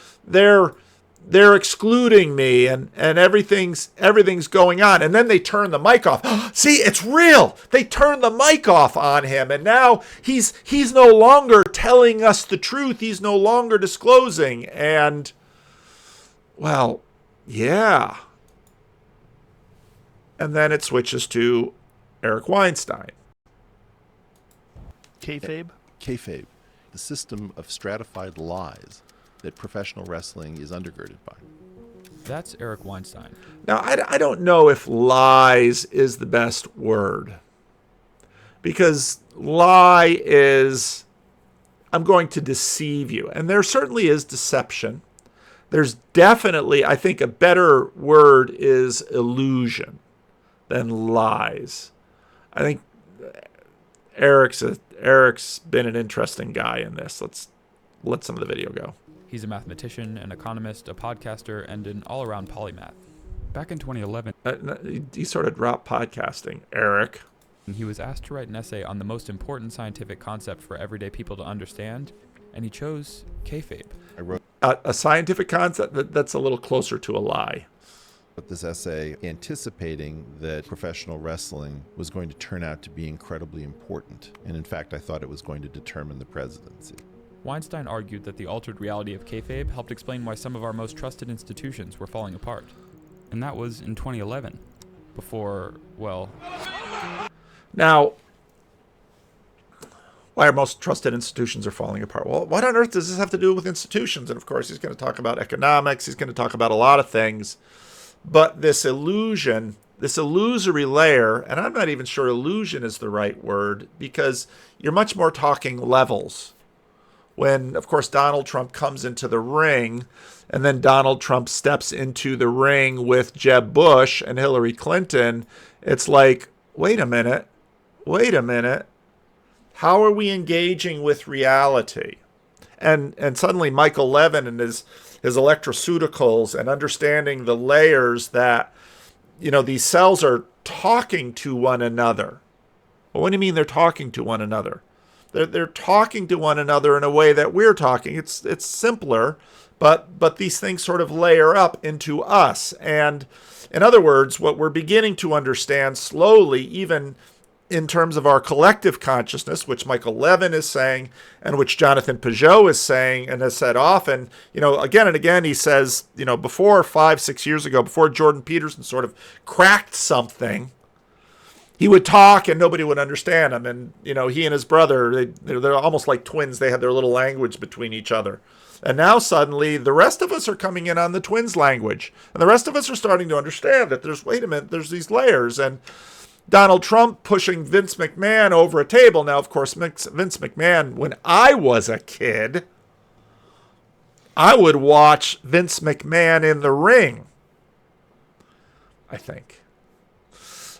excluding me, and everything's going on. And then they turn the mic off. See, it's real. They turn the mic off on him, and now he's no longer telling us the truth. He's no longer disclosing. And, well, yeah. And then it switches to Eric Weinstein. Kayfabe? Kayfabe, the system of stratified lies that professional wrestling is undergirded by. That's Eric Weinstein. Now, I don't know if lies is the best word, because lie is, I'm going to deceive you. And there certainly is deception. There's definitely, I think a better word is illusion than lies. I think Eric's been an interesting guy in this. Let's let some of the video go. He's a mathematician, an economist, a podcaster, and an all-around polymath. Back in 2011, he sort of dropped podcasting, Eric. He was asked to write an essay on the most important scientific concept for everyday people to understand, and he chose kayfabe. I wrote A scientific concept that's a little closer to a lie. this essay anticipating that professional wrestling was going to turn out to be incredibly important. And in fact, I thought it was going to determine the presidency. Weinstein argued that the altered reality of kayfabe helped explain why some of our most trusted institutions were falling apart. And that was in 2011, before, well... Now, why our most trusted institutions are falling apart. Well, what on earth does this have to do with institutions? And of course, he's going to talk about economics. He's going to talk about a lot of things. But this illusion, this illusory layer, and I'm not even sure illusion is the right word, because you're much more talking levels. When, of course, Donald Trump comes into the ring, and then Donald Trump steps into the ring with Jeb Bush and Hillary Clinton, it's like, wait a minute. How are we engaging with reality? And suddenly Michael Levin and his electroceuticals and understanding the layers that, these cells are talking to one another. Well, what do you mean they're talking to one another? They're talking to one another in a way that we're talking. It's simpler, but these things sort of layer up into us. And in other words, what we're beginning to understand slowly, even in terms of our collective consciousness, which Michael Levin is saying, and which Jonathan Pageau is saying and has said often, again and again, he says, before 5-6 years ago, before Jordan Peterson sort of cracked something, he would talk and nobody would understand him. And, he and his brother, they're almost like twins. They had their little language between each other. And now suddenly the rest of us are coming in on the twins language. And the rest of us are starting to understand that there's these layers. And Donald Trump pushing Vince McMahon over a table. Now, of course, Vince McMahon, when I was a kid, I would watch Vince McMahon in the ring, I think.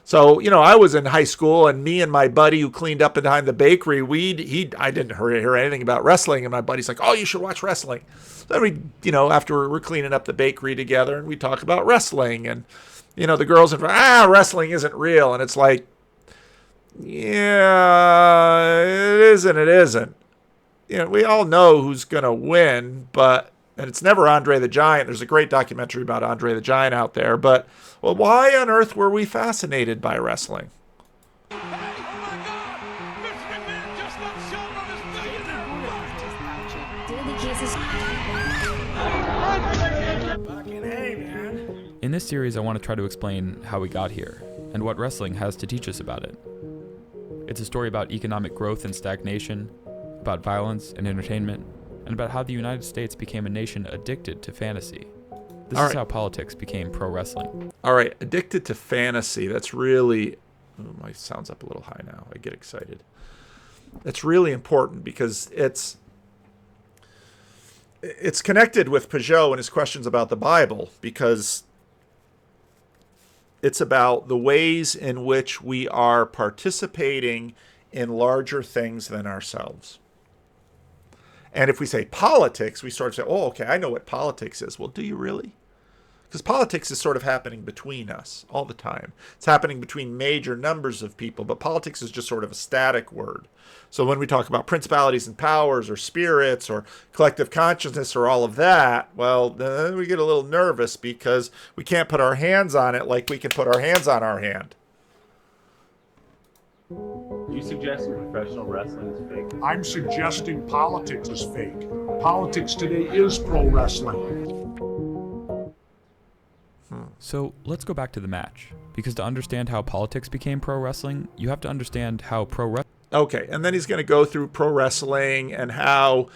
So, I was in high school, and me and my buddy who cleaned up behind the bakery, I didn't hear anything about wrestling, and my buddy's like, oh, you should watch wrestling. Then we, after we're cleaning up the bakery together, and we talk about wrestling, and the girls in front, wrestling isn't real. And it's like, yeah, it isn't. We all know who's going to win, and it's never Andre the Giant. There's a great documentary about Andre the Giant out there. But, well, why on earth were we fascinated by wrestling? In this series, I want to try to explain how we got here, and what wrestling has to teach us about it. It's a story about economic growth and stagnation, about violence and entertainment, and about how the United States became a nation addicted to fantasy. This is how politics became pro wrestling. All right, addicted to fantasy. That's really, my sound's up a little high now. I get excited. That's really important because it's connected with Pageau and his questions about the Bible, because It's about the ways in which we are participating in larger things than ourselves. And if we say politics, we sort of say, oh, okay, I know what politics is. Well, do you really? Because politics is sort of happening between us all the time. It's happening between major numbers of people, but politics is just sort of a static word. So when we talk about principalities and powers or spirits or collective consciousness or all of that, well, then we get a little nervous because we can't put our hands on it like we can put our hands on our hand. You suggesting professional wrestling is fake? I'm suggesting politics is fake. Politics today is pro wrestling. So let's go back to the match, because to understand how politics became pro wrestling, you have to understand how pro wrestling. Okay, and then he's going to go through pro wrestling and how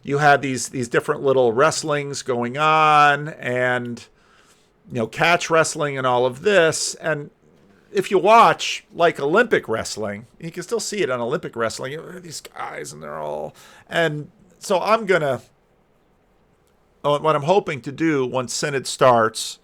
you had these different little wrestlings going on, and catch wrestling and all of this. And if you watch like Olympic wrestling, you can still see it on Olympic wrestling. These guys, and they're all. And so what I'm hoping to do once Synod starts.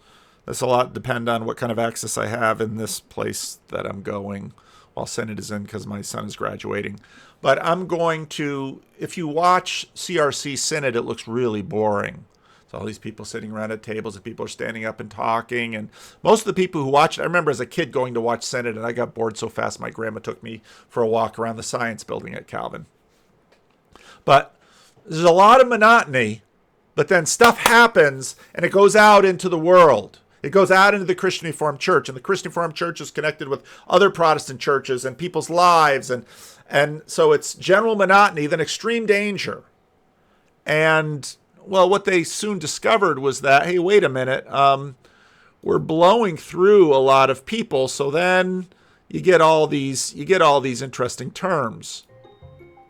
This a lot depend on what kind of access I have in this place that I'm going while Synod is in, because my son is graduating. But I'm going to, if you watch CRC Synod, it looks really boring. It's all these people sitting around at tables and people are standing up and talking. And most of the people who watch it, I remember as a kid going to watch Synod, and I got bored so fast my grandma took me for a walk around the science building at Calvin. But there's a lot of monotony, but then stuff happens and it goes out into the world. It goes out into the Christian Reformed Church, and the Christian Reformed Church is connected with other Protestant churches and people's lives, and so it's general monotony, then extreme danger. And, well, what they soon discovered was that, hey, wait a minute, we're blowing through a lot of people, so then you get all these interesting terms.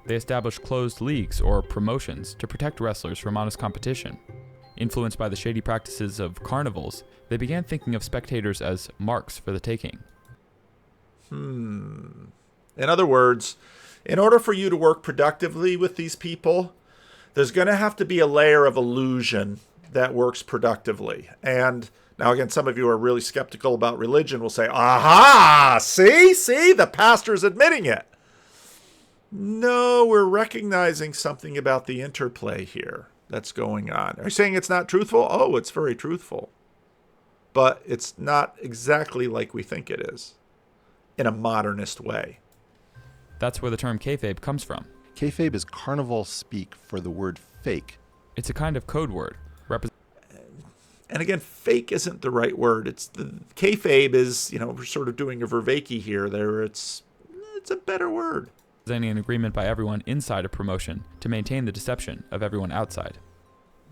They established closed leagues or promotions to protect wrestlers from honest competition. Influenced by the shady practices of carnivals, they began thinking of spectators as marks for the taking. In other words, in order for you to work productively with these people, there's going to have to be a layer of illusion that works productively. And now, again, some of you are really skeptical about religion will say, aha, see, the pastor's admitting it. No, we're recognizing something about the interplay here that's going on. Are you saying it's not truthful? Oh, it's very truthful. But it's not exactly like we think it is in a modernist way. That's where the term Kayfabe comes from. Kayfabe is carnival speak for the word fake. It's a kind of code word. And again, fake isn't the right word. It's the Kayfabe is, we're sort of doing a Vervaeke here. It's a better word. An agreement by everyone inside a promotion to maintain the deception of everyone outside.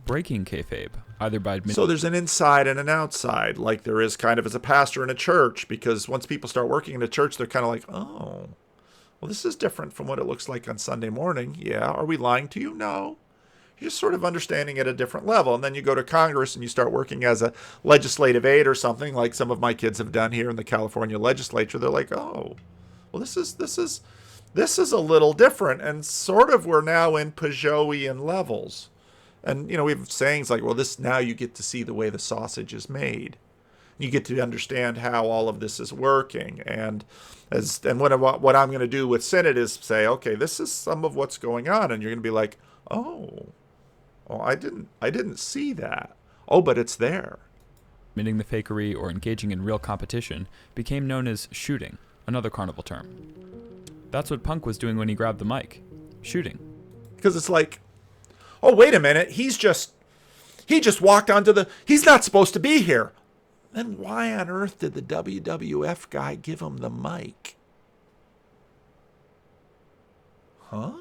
Breaking kayfabe, either by So there's an inside and an outside, like there is kind of as a pastor in a church, because once people start working in a church, they're kind of like, oh, well, this is different from what it looks like on Sunday morning. Yeah, are we lying to you? No. You're just sort of understanding at a different level. And then you go to Congress and you start working as a legislative aide or something, like some of my kids have done here in the California legislature. They're like, oh, well, this is a little different, and sort of we're now in Pageauian levels. And, we have sayings like, well, now you get to see the way the sausage is made. You get to understand how all of this is working. And what I'm going to do with Synod is say, okay, this is some of what's going on. And you're going to be like, oh, I didn't see that. Oh, but it's there. Admitting the fakery or engaging in real competition became known as shooting, another carnival term. That's what Punk was doing when he grabbed the mic. Shooting. Because it's like, oh, wait a minute. He just walked onto he's not supposed to be here. Then why on earth did the WWF guy give him the mic? Huh?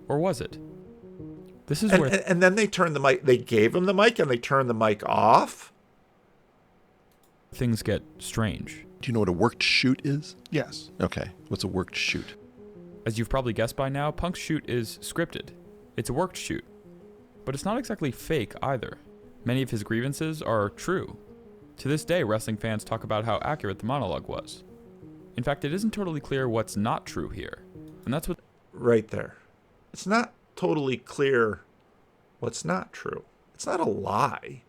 Or was it? This is where... And then they turned the mic. They gave him the mic and they turned the mic off? Things get strange. Do you know what a worked shoot is? Yes. Okay. What's a worked shoot? As you've probably guessed by now, Punk's shoot is scripted. It's a worked shoot. But it's not exactly fake either. Many of his grievances are true. To this day, wrestling fans talk about how accurate the monologue was. In fact, it isn't totally clear what's not true here. And that's what... Right there. It's not totally clear what's not true. It's not a lie.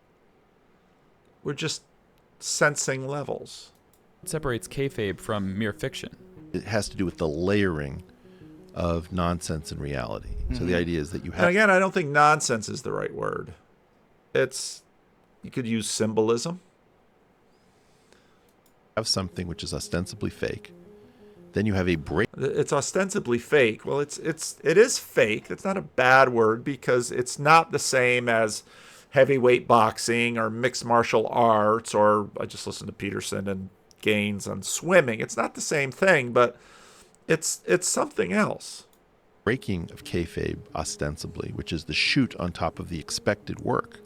We're just sensing levels. It separates kayfabe from mere fiction. It has to do with the layering of nonsense and reality. So the idea is that you And have again, I don't think nonsense is the right word. You could use symbolism. something which is ostensibly fake. Then you have a break. It's ostensibly fake. Well, it is fake. That's not a bad word because it's not the same as heavyweight boxing or mixed martial arts, or I just listened to Peterson and Gaines on swimming. It's not the same thing, but it's something else. Breaking of kayfabe ostensibly, which is the shoot on top of the expected work.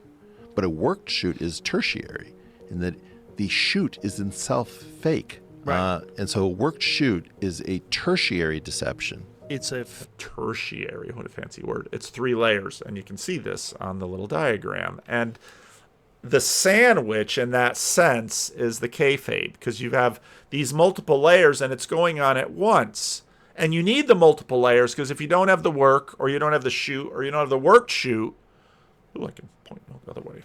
But a worked shoot is tertiary in that the shoot is in self fake. Right. And so a worked shoot is a tertiary deception. It's a Tertiary, what a fancy word. It's 3 layers, and you can see this on the little diagram. And the sandwich in that sense is the kayfabe, because you have these multiple layers and it's going on at once. And you need the multiple layers because if you don't have the work, or you don't have the shoot, or you don't have the worked shoot, ooh, I can point the other way.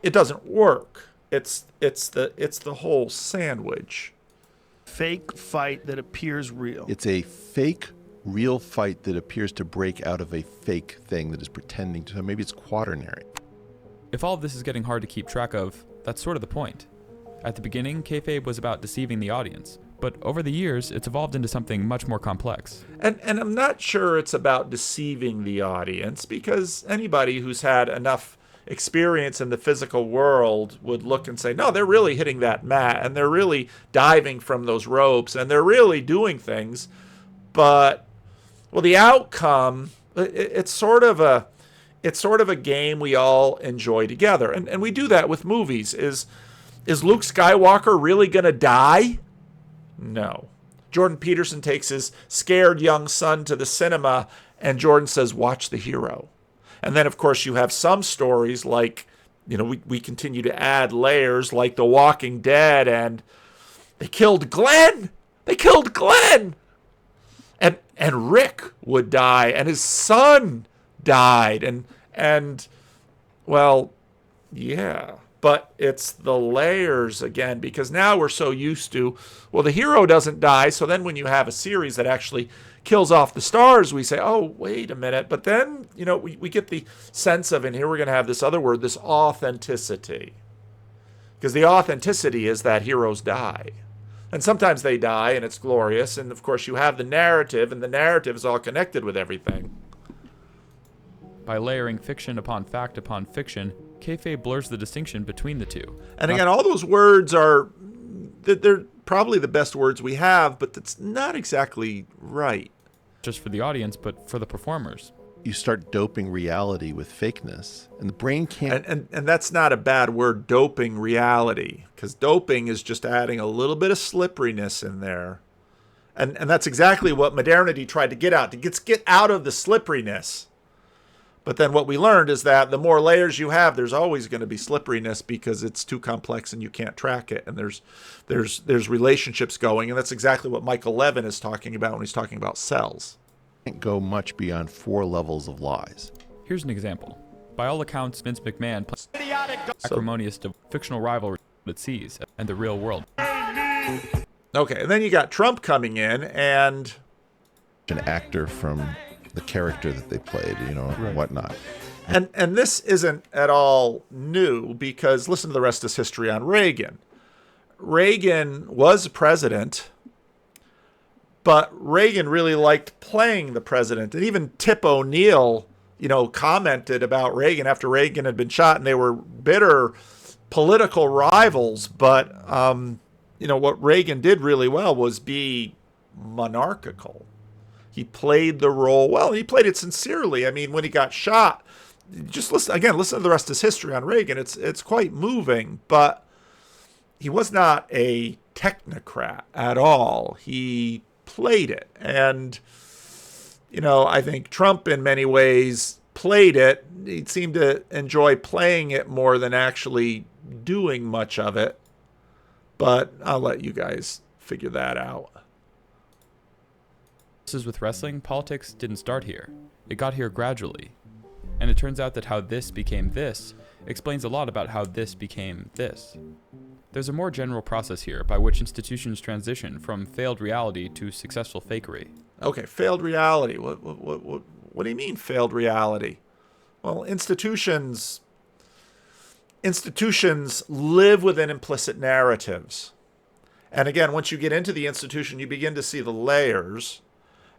It doesn't work. It's the whole sandwich. fake fight that appears real. It's a fake, real fight that appears to break out of a fake thing that is pretending to. Maybe it's quaternary. If all of this is getting hard to keep track of, that's sort of the point. At the beginning, kayfabe was about deceiving the audience, but over the years, it's evolved into something much more complex. And I'm not sure it's about deceiving the audience, because anybody who's had enough experience in the physical world would look and say, no, they're really hitting that mat, and they're really diving from those ropes, and they're really doing things. But, well, the outcome, it's sort of a game we all enjoy together. And we do that with movies. Is Luke Skywalker really going to die? No. Jordan Peterson takes his scared young son to the cinema, and Jordan says, watch the hero. And then, of course, you have some stories like, we continue to add layers like The Walking Dead, and they killed Glenn. They killed Glenn. And Rick would die, and his son died. And well, yeah. But it's the layers again, because now we're so used to, well, the hero doesn't die. So then when you have a series that actually kills off the stars, we say, oh, wait a minute. But then, we get the sense of, and here we're going to have this other word, this authenticity. Because the authenticity is that heroes die. And sometimes they die and it's glorious. And of course you have the narrative, and the narrative is all connected with everything. By layering fiction upon fiction, kayfabe blurs the distinction between the two. And again, all those words they're probably the best words we have, but that's not exactly right. Just for the audience, but for the performers. You start doping reality with fakeness, and the brain can't. And that's not a bad word, doping reality, because doping is just adding a little bit of slipperiness in there. And that's exactly what modernity tried to get out, to get out of the slipperiness. But then what we learned is that the more layers you have, there's always going to be slipperiness because it's too complex and you can't track it. And there's relationships going. And that's exactly what Michael Levin is talking about when he's talking about cells. Can't go much beyond 4 levels of lies. Here's an example. By all accounts, Vince McMahon plays acrimonious to fictional rivalry that sees and the real world. Okay, and then you got Trump coming in and An actor from the character that they played, and whatnot. And this isn't at all new, because listen to the rest of this history on Reagan. Reagan was president, but Reagan really liked playing the president. And even Tip O'Neill, commented about Reagan after Reagan had been shot, and they were bitter political rivals. But, what Reagan did really well was be monarchical. He played the role well, and he played it sincerely. I mean, when he got shot, just listen to the rest of his history on Reagan. It's quite moving, but he was not a technocrat at all. He played it. And, I think Trump in many ways played it. He seemed to enjoy playing it more than actually doing much of it. But I'll let you guys figure that out. As with wrestling, politics didn't start here. It got here gradually. And it turns out that how this became this explains a lot about how this became this. There's a more general process here by which institutions transition from failed reality to successful fakery. Okay, failed reality. What do you mean failed reality? Well, institutions live within implicit narratives. And again, once you get into the institution, you begin to see the layers.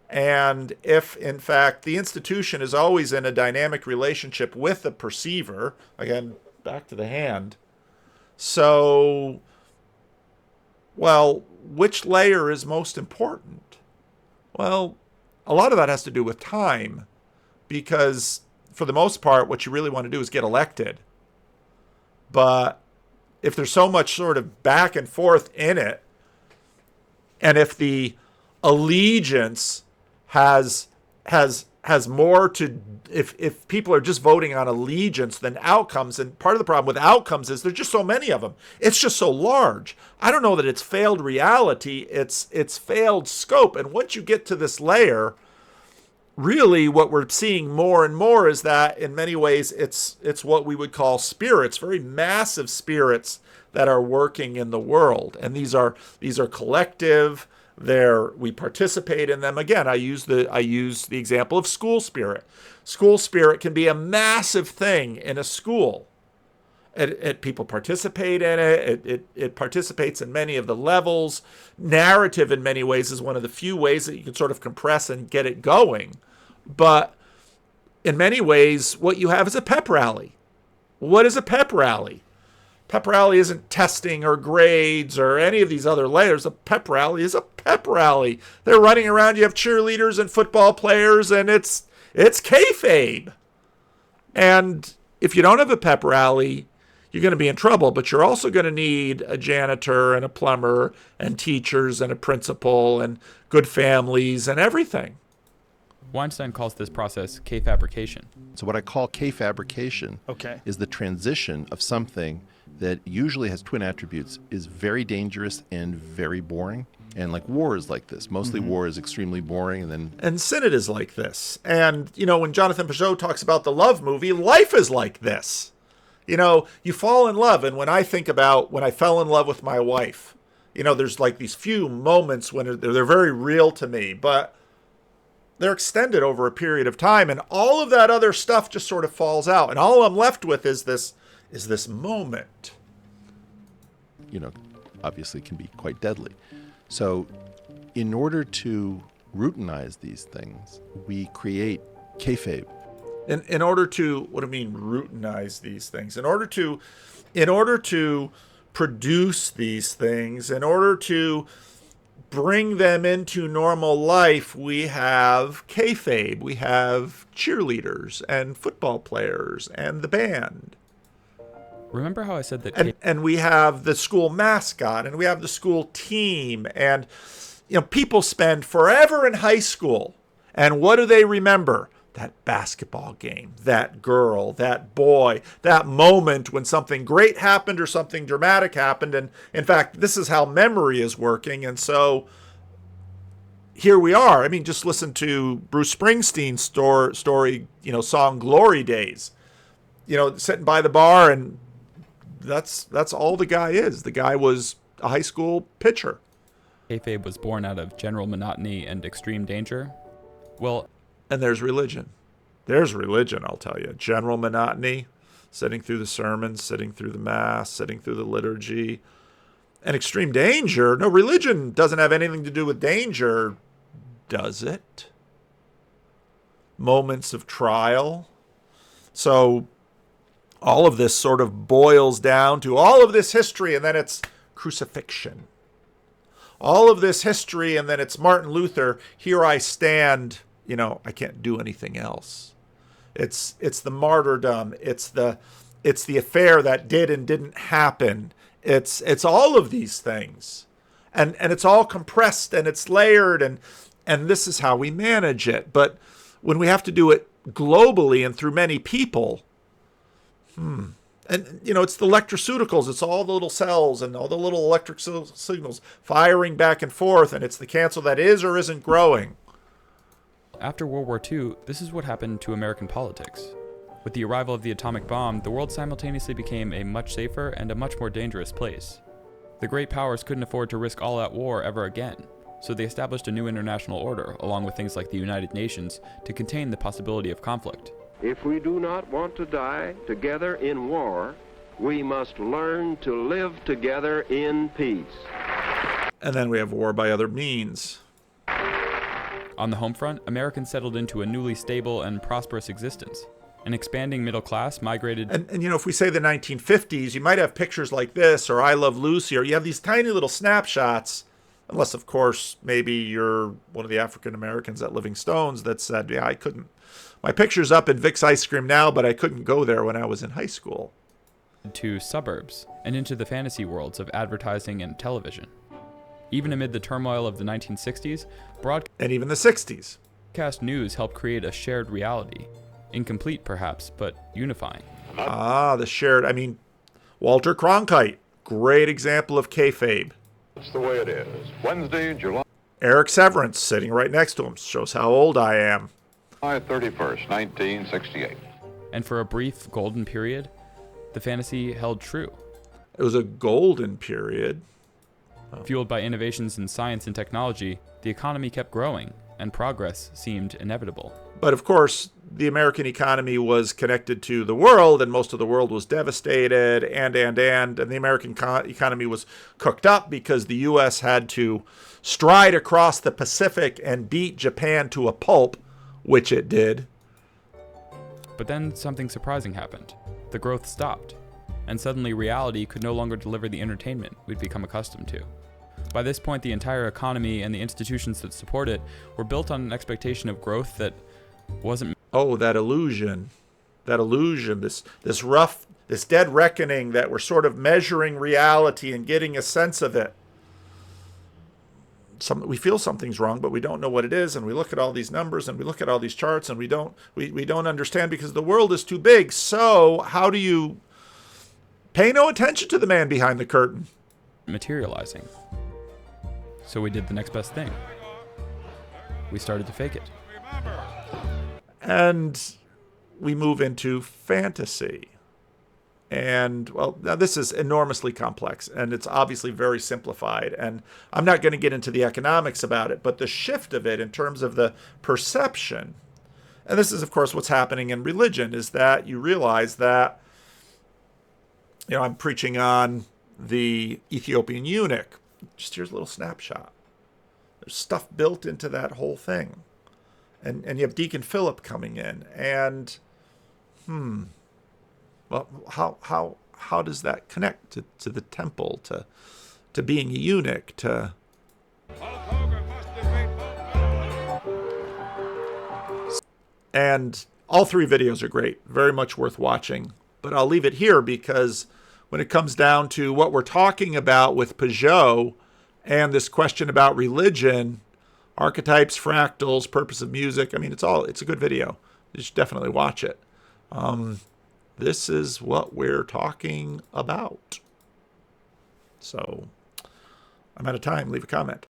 And if, in fact, the institution is always in a dynamic relationship with the perceiver, again, back to the hand, so, well, which layer is most important? Well, a lot of that has to do with time, because for the most part, what you really want to do is get elected. But if there's so much sort of back and forth in it, and if the allegiance has more to, if people are just voting on allegiance than outcomes, and part of the problem with outcomes is there's just so many of them. It's just so large. I don't know that it's failed reality, it's failed scope. And once you get to this layer, really what we're seeing more and more is that in many ways it's what we would call spirits, very massive spirits that are working in the world. And these are collective. We participate in them. Again, I use the example of school spirit. School spirit can be a massive thing in a school. People participate in it. It participates in many of the levels. Narrative, in many ways, is one of the few ways that you can sort of compress and get it going. But in many ways, what you have is a pep rally. What is a pep rally? Pep rally isn't testing or grades or any of these other layers. A pep rally is a pep rally. They're running around. You have cheerleaders and football players, and it's Kayfabe. And if you don't have a pep rally, you're going to be in trouble. But you're also going to need a janitor and a plumber and teachers and a principal and good families and everything. Weinstein calls this process K-fabrication. So what I call K-fabrication is the transition of something that usually has twin attributes, is very dangerous and very boring. And like war is like this. Mostly war is extremely boring. And Synod is like this. And, when Jonathan Pageau talks about the love movie, life is like this. You fall in love. And when I think about when I fell in love with my wife, there's like these few moments when they're very real to me, but they're extended over a period of time. And all of that other stuff just sort of falls out. And all I'm left with is this moment. Obviously can be quite deadly. So in order to routinize these things, we create Kayfabe. In order to, what do I mean routinize these things? In order to produce these things, in order to bring them into normal life, we have Kayfabe, we have cheerleaders and football players and the band. Remember how I said that? And we have the school mascot, and we have the school team, and people spend forever in high school, and what do they remember? That basketball game, that girl, that boy, that moment when something great happened or something dramatic happened. And in fact, this is how memory is working. And so here we are. I mean, just listen to Bruce Springsteen's story, song Glory Days, sitting by the bar, and that's all the guy is. The guy was a high school pitcher. Kayfabe was born out of general monotony and extreme danger. Well, and there's religion. There's religion, I'll tell you. General monotony, sitting through the sermons, sitting through the mass, sitting through the liturgy. And extreme danger, no, religion doesn't have anything to do with danger, does it? Moments of trial. So all of this sort of boils down to all of this history, and then it's crucifixion. All of this history, and then it's Martin Luther, here I stand, I can't do anything else. It's the martyrdom, it's the affair that did and didn't happen. It's all of these things. And it's all compressed and it's layered, and this is how we manage it. But when we have to do it globally and through many people, and it's the electroceuticals, it's all the little cells and all the little electric signals firing back and forth, and it's the cancel that is or isn't growing. After World War II, this is what happened to American politics. With the arrival of the atomic bomb, the world simultaneously became a much safer and a much more dangerous place. The great powers couldn't afford to risk all-out war ever again, so they established a new international order, along with things like the United Nations, to contain the possibility of conflict. If we do not want to die together in war, we must learn to live together in peace. And then we have war by other means. On the home front, Americans settled into a newly stable and prosperous existence. An expanding middle class migrated... And if we say the 1950s, you might have pictures like this, or I Love Lucy, or you have these tiny little snapshots, unless, of course, maybe you're one of the African Americans at Living Stones that said, yeah, I couldn't... My picture's up in Vic's Ice Cream now, but I couldn't go there when I was in high school. To suburbs, and into the fantasy worlds of advertising and television. Even amid the turmoil of the 1960s, broadcast... And even the 60s. Broadcast news helped create a shared reality. Incomplete, perhaps, but unifying. The shared... I mean, Walter Cronkite, great example of Kayfabe. That's the way it is. Wednesday, July... Eric Severance, sitting right next to him, shows how old I am. July 31st, 1968. And for a brief golden period, the fantasy held true. It was a golden period. Fueled by innovations in science and technology, the economy kept growing, and progress seemed inevitable. But of course, the American economy was connected to the world, and most of the world was devastated, and the American economy was cooked up because the U.S. had to stride across the Pacific and beat Japan to a pulp, which it did. But then something surprising happened. The growth stopped, and suddenly reality could no longer deliver the entertainment we'd become accustomed to. By this point, the entire economy and the institutions that support it were built on an expectation of growth that wasn't... Oh, that illusion, this dead reckoning that we're sort of measuring reality and getting a sense of it. We feel something's wrong, but we don't know what it is, and we look at all these numbers and we look at all these charts and we don't understand because the world is too big. So how do you pay no attention to the man behind the curtain? Materializing. So we did the next best thing. We started to fake it. And we move into fantasy. And, well, now this is enormously complex, and it's obviously very simplified. And I'm not going to get into the economics about it, but the shift of it in terms of the perception, and this is, of course, what's happening in religion, is that you realize that, I'm preaching on the Ethiopian eunuch. Just here's a little snapshot. There's stuff built into that whole thing. And you have Deacon Philip coming in, and well, how does that connect to the temple, to being a eunuch, to and all three videos are great, very much worth watching. But I'll leave it here because when it comes down to what we're talking about with Pageau and this question about religion, archetypes, fractals, purpose of music, I mean, it's a good video. You should definitely watch it. This is what we're talking about. So I'm out of time. Leave a comment.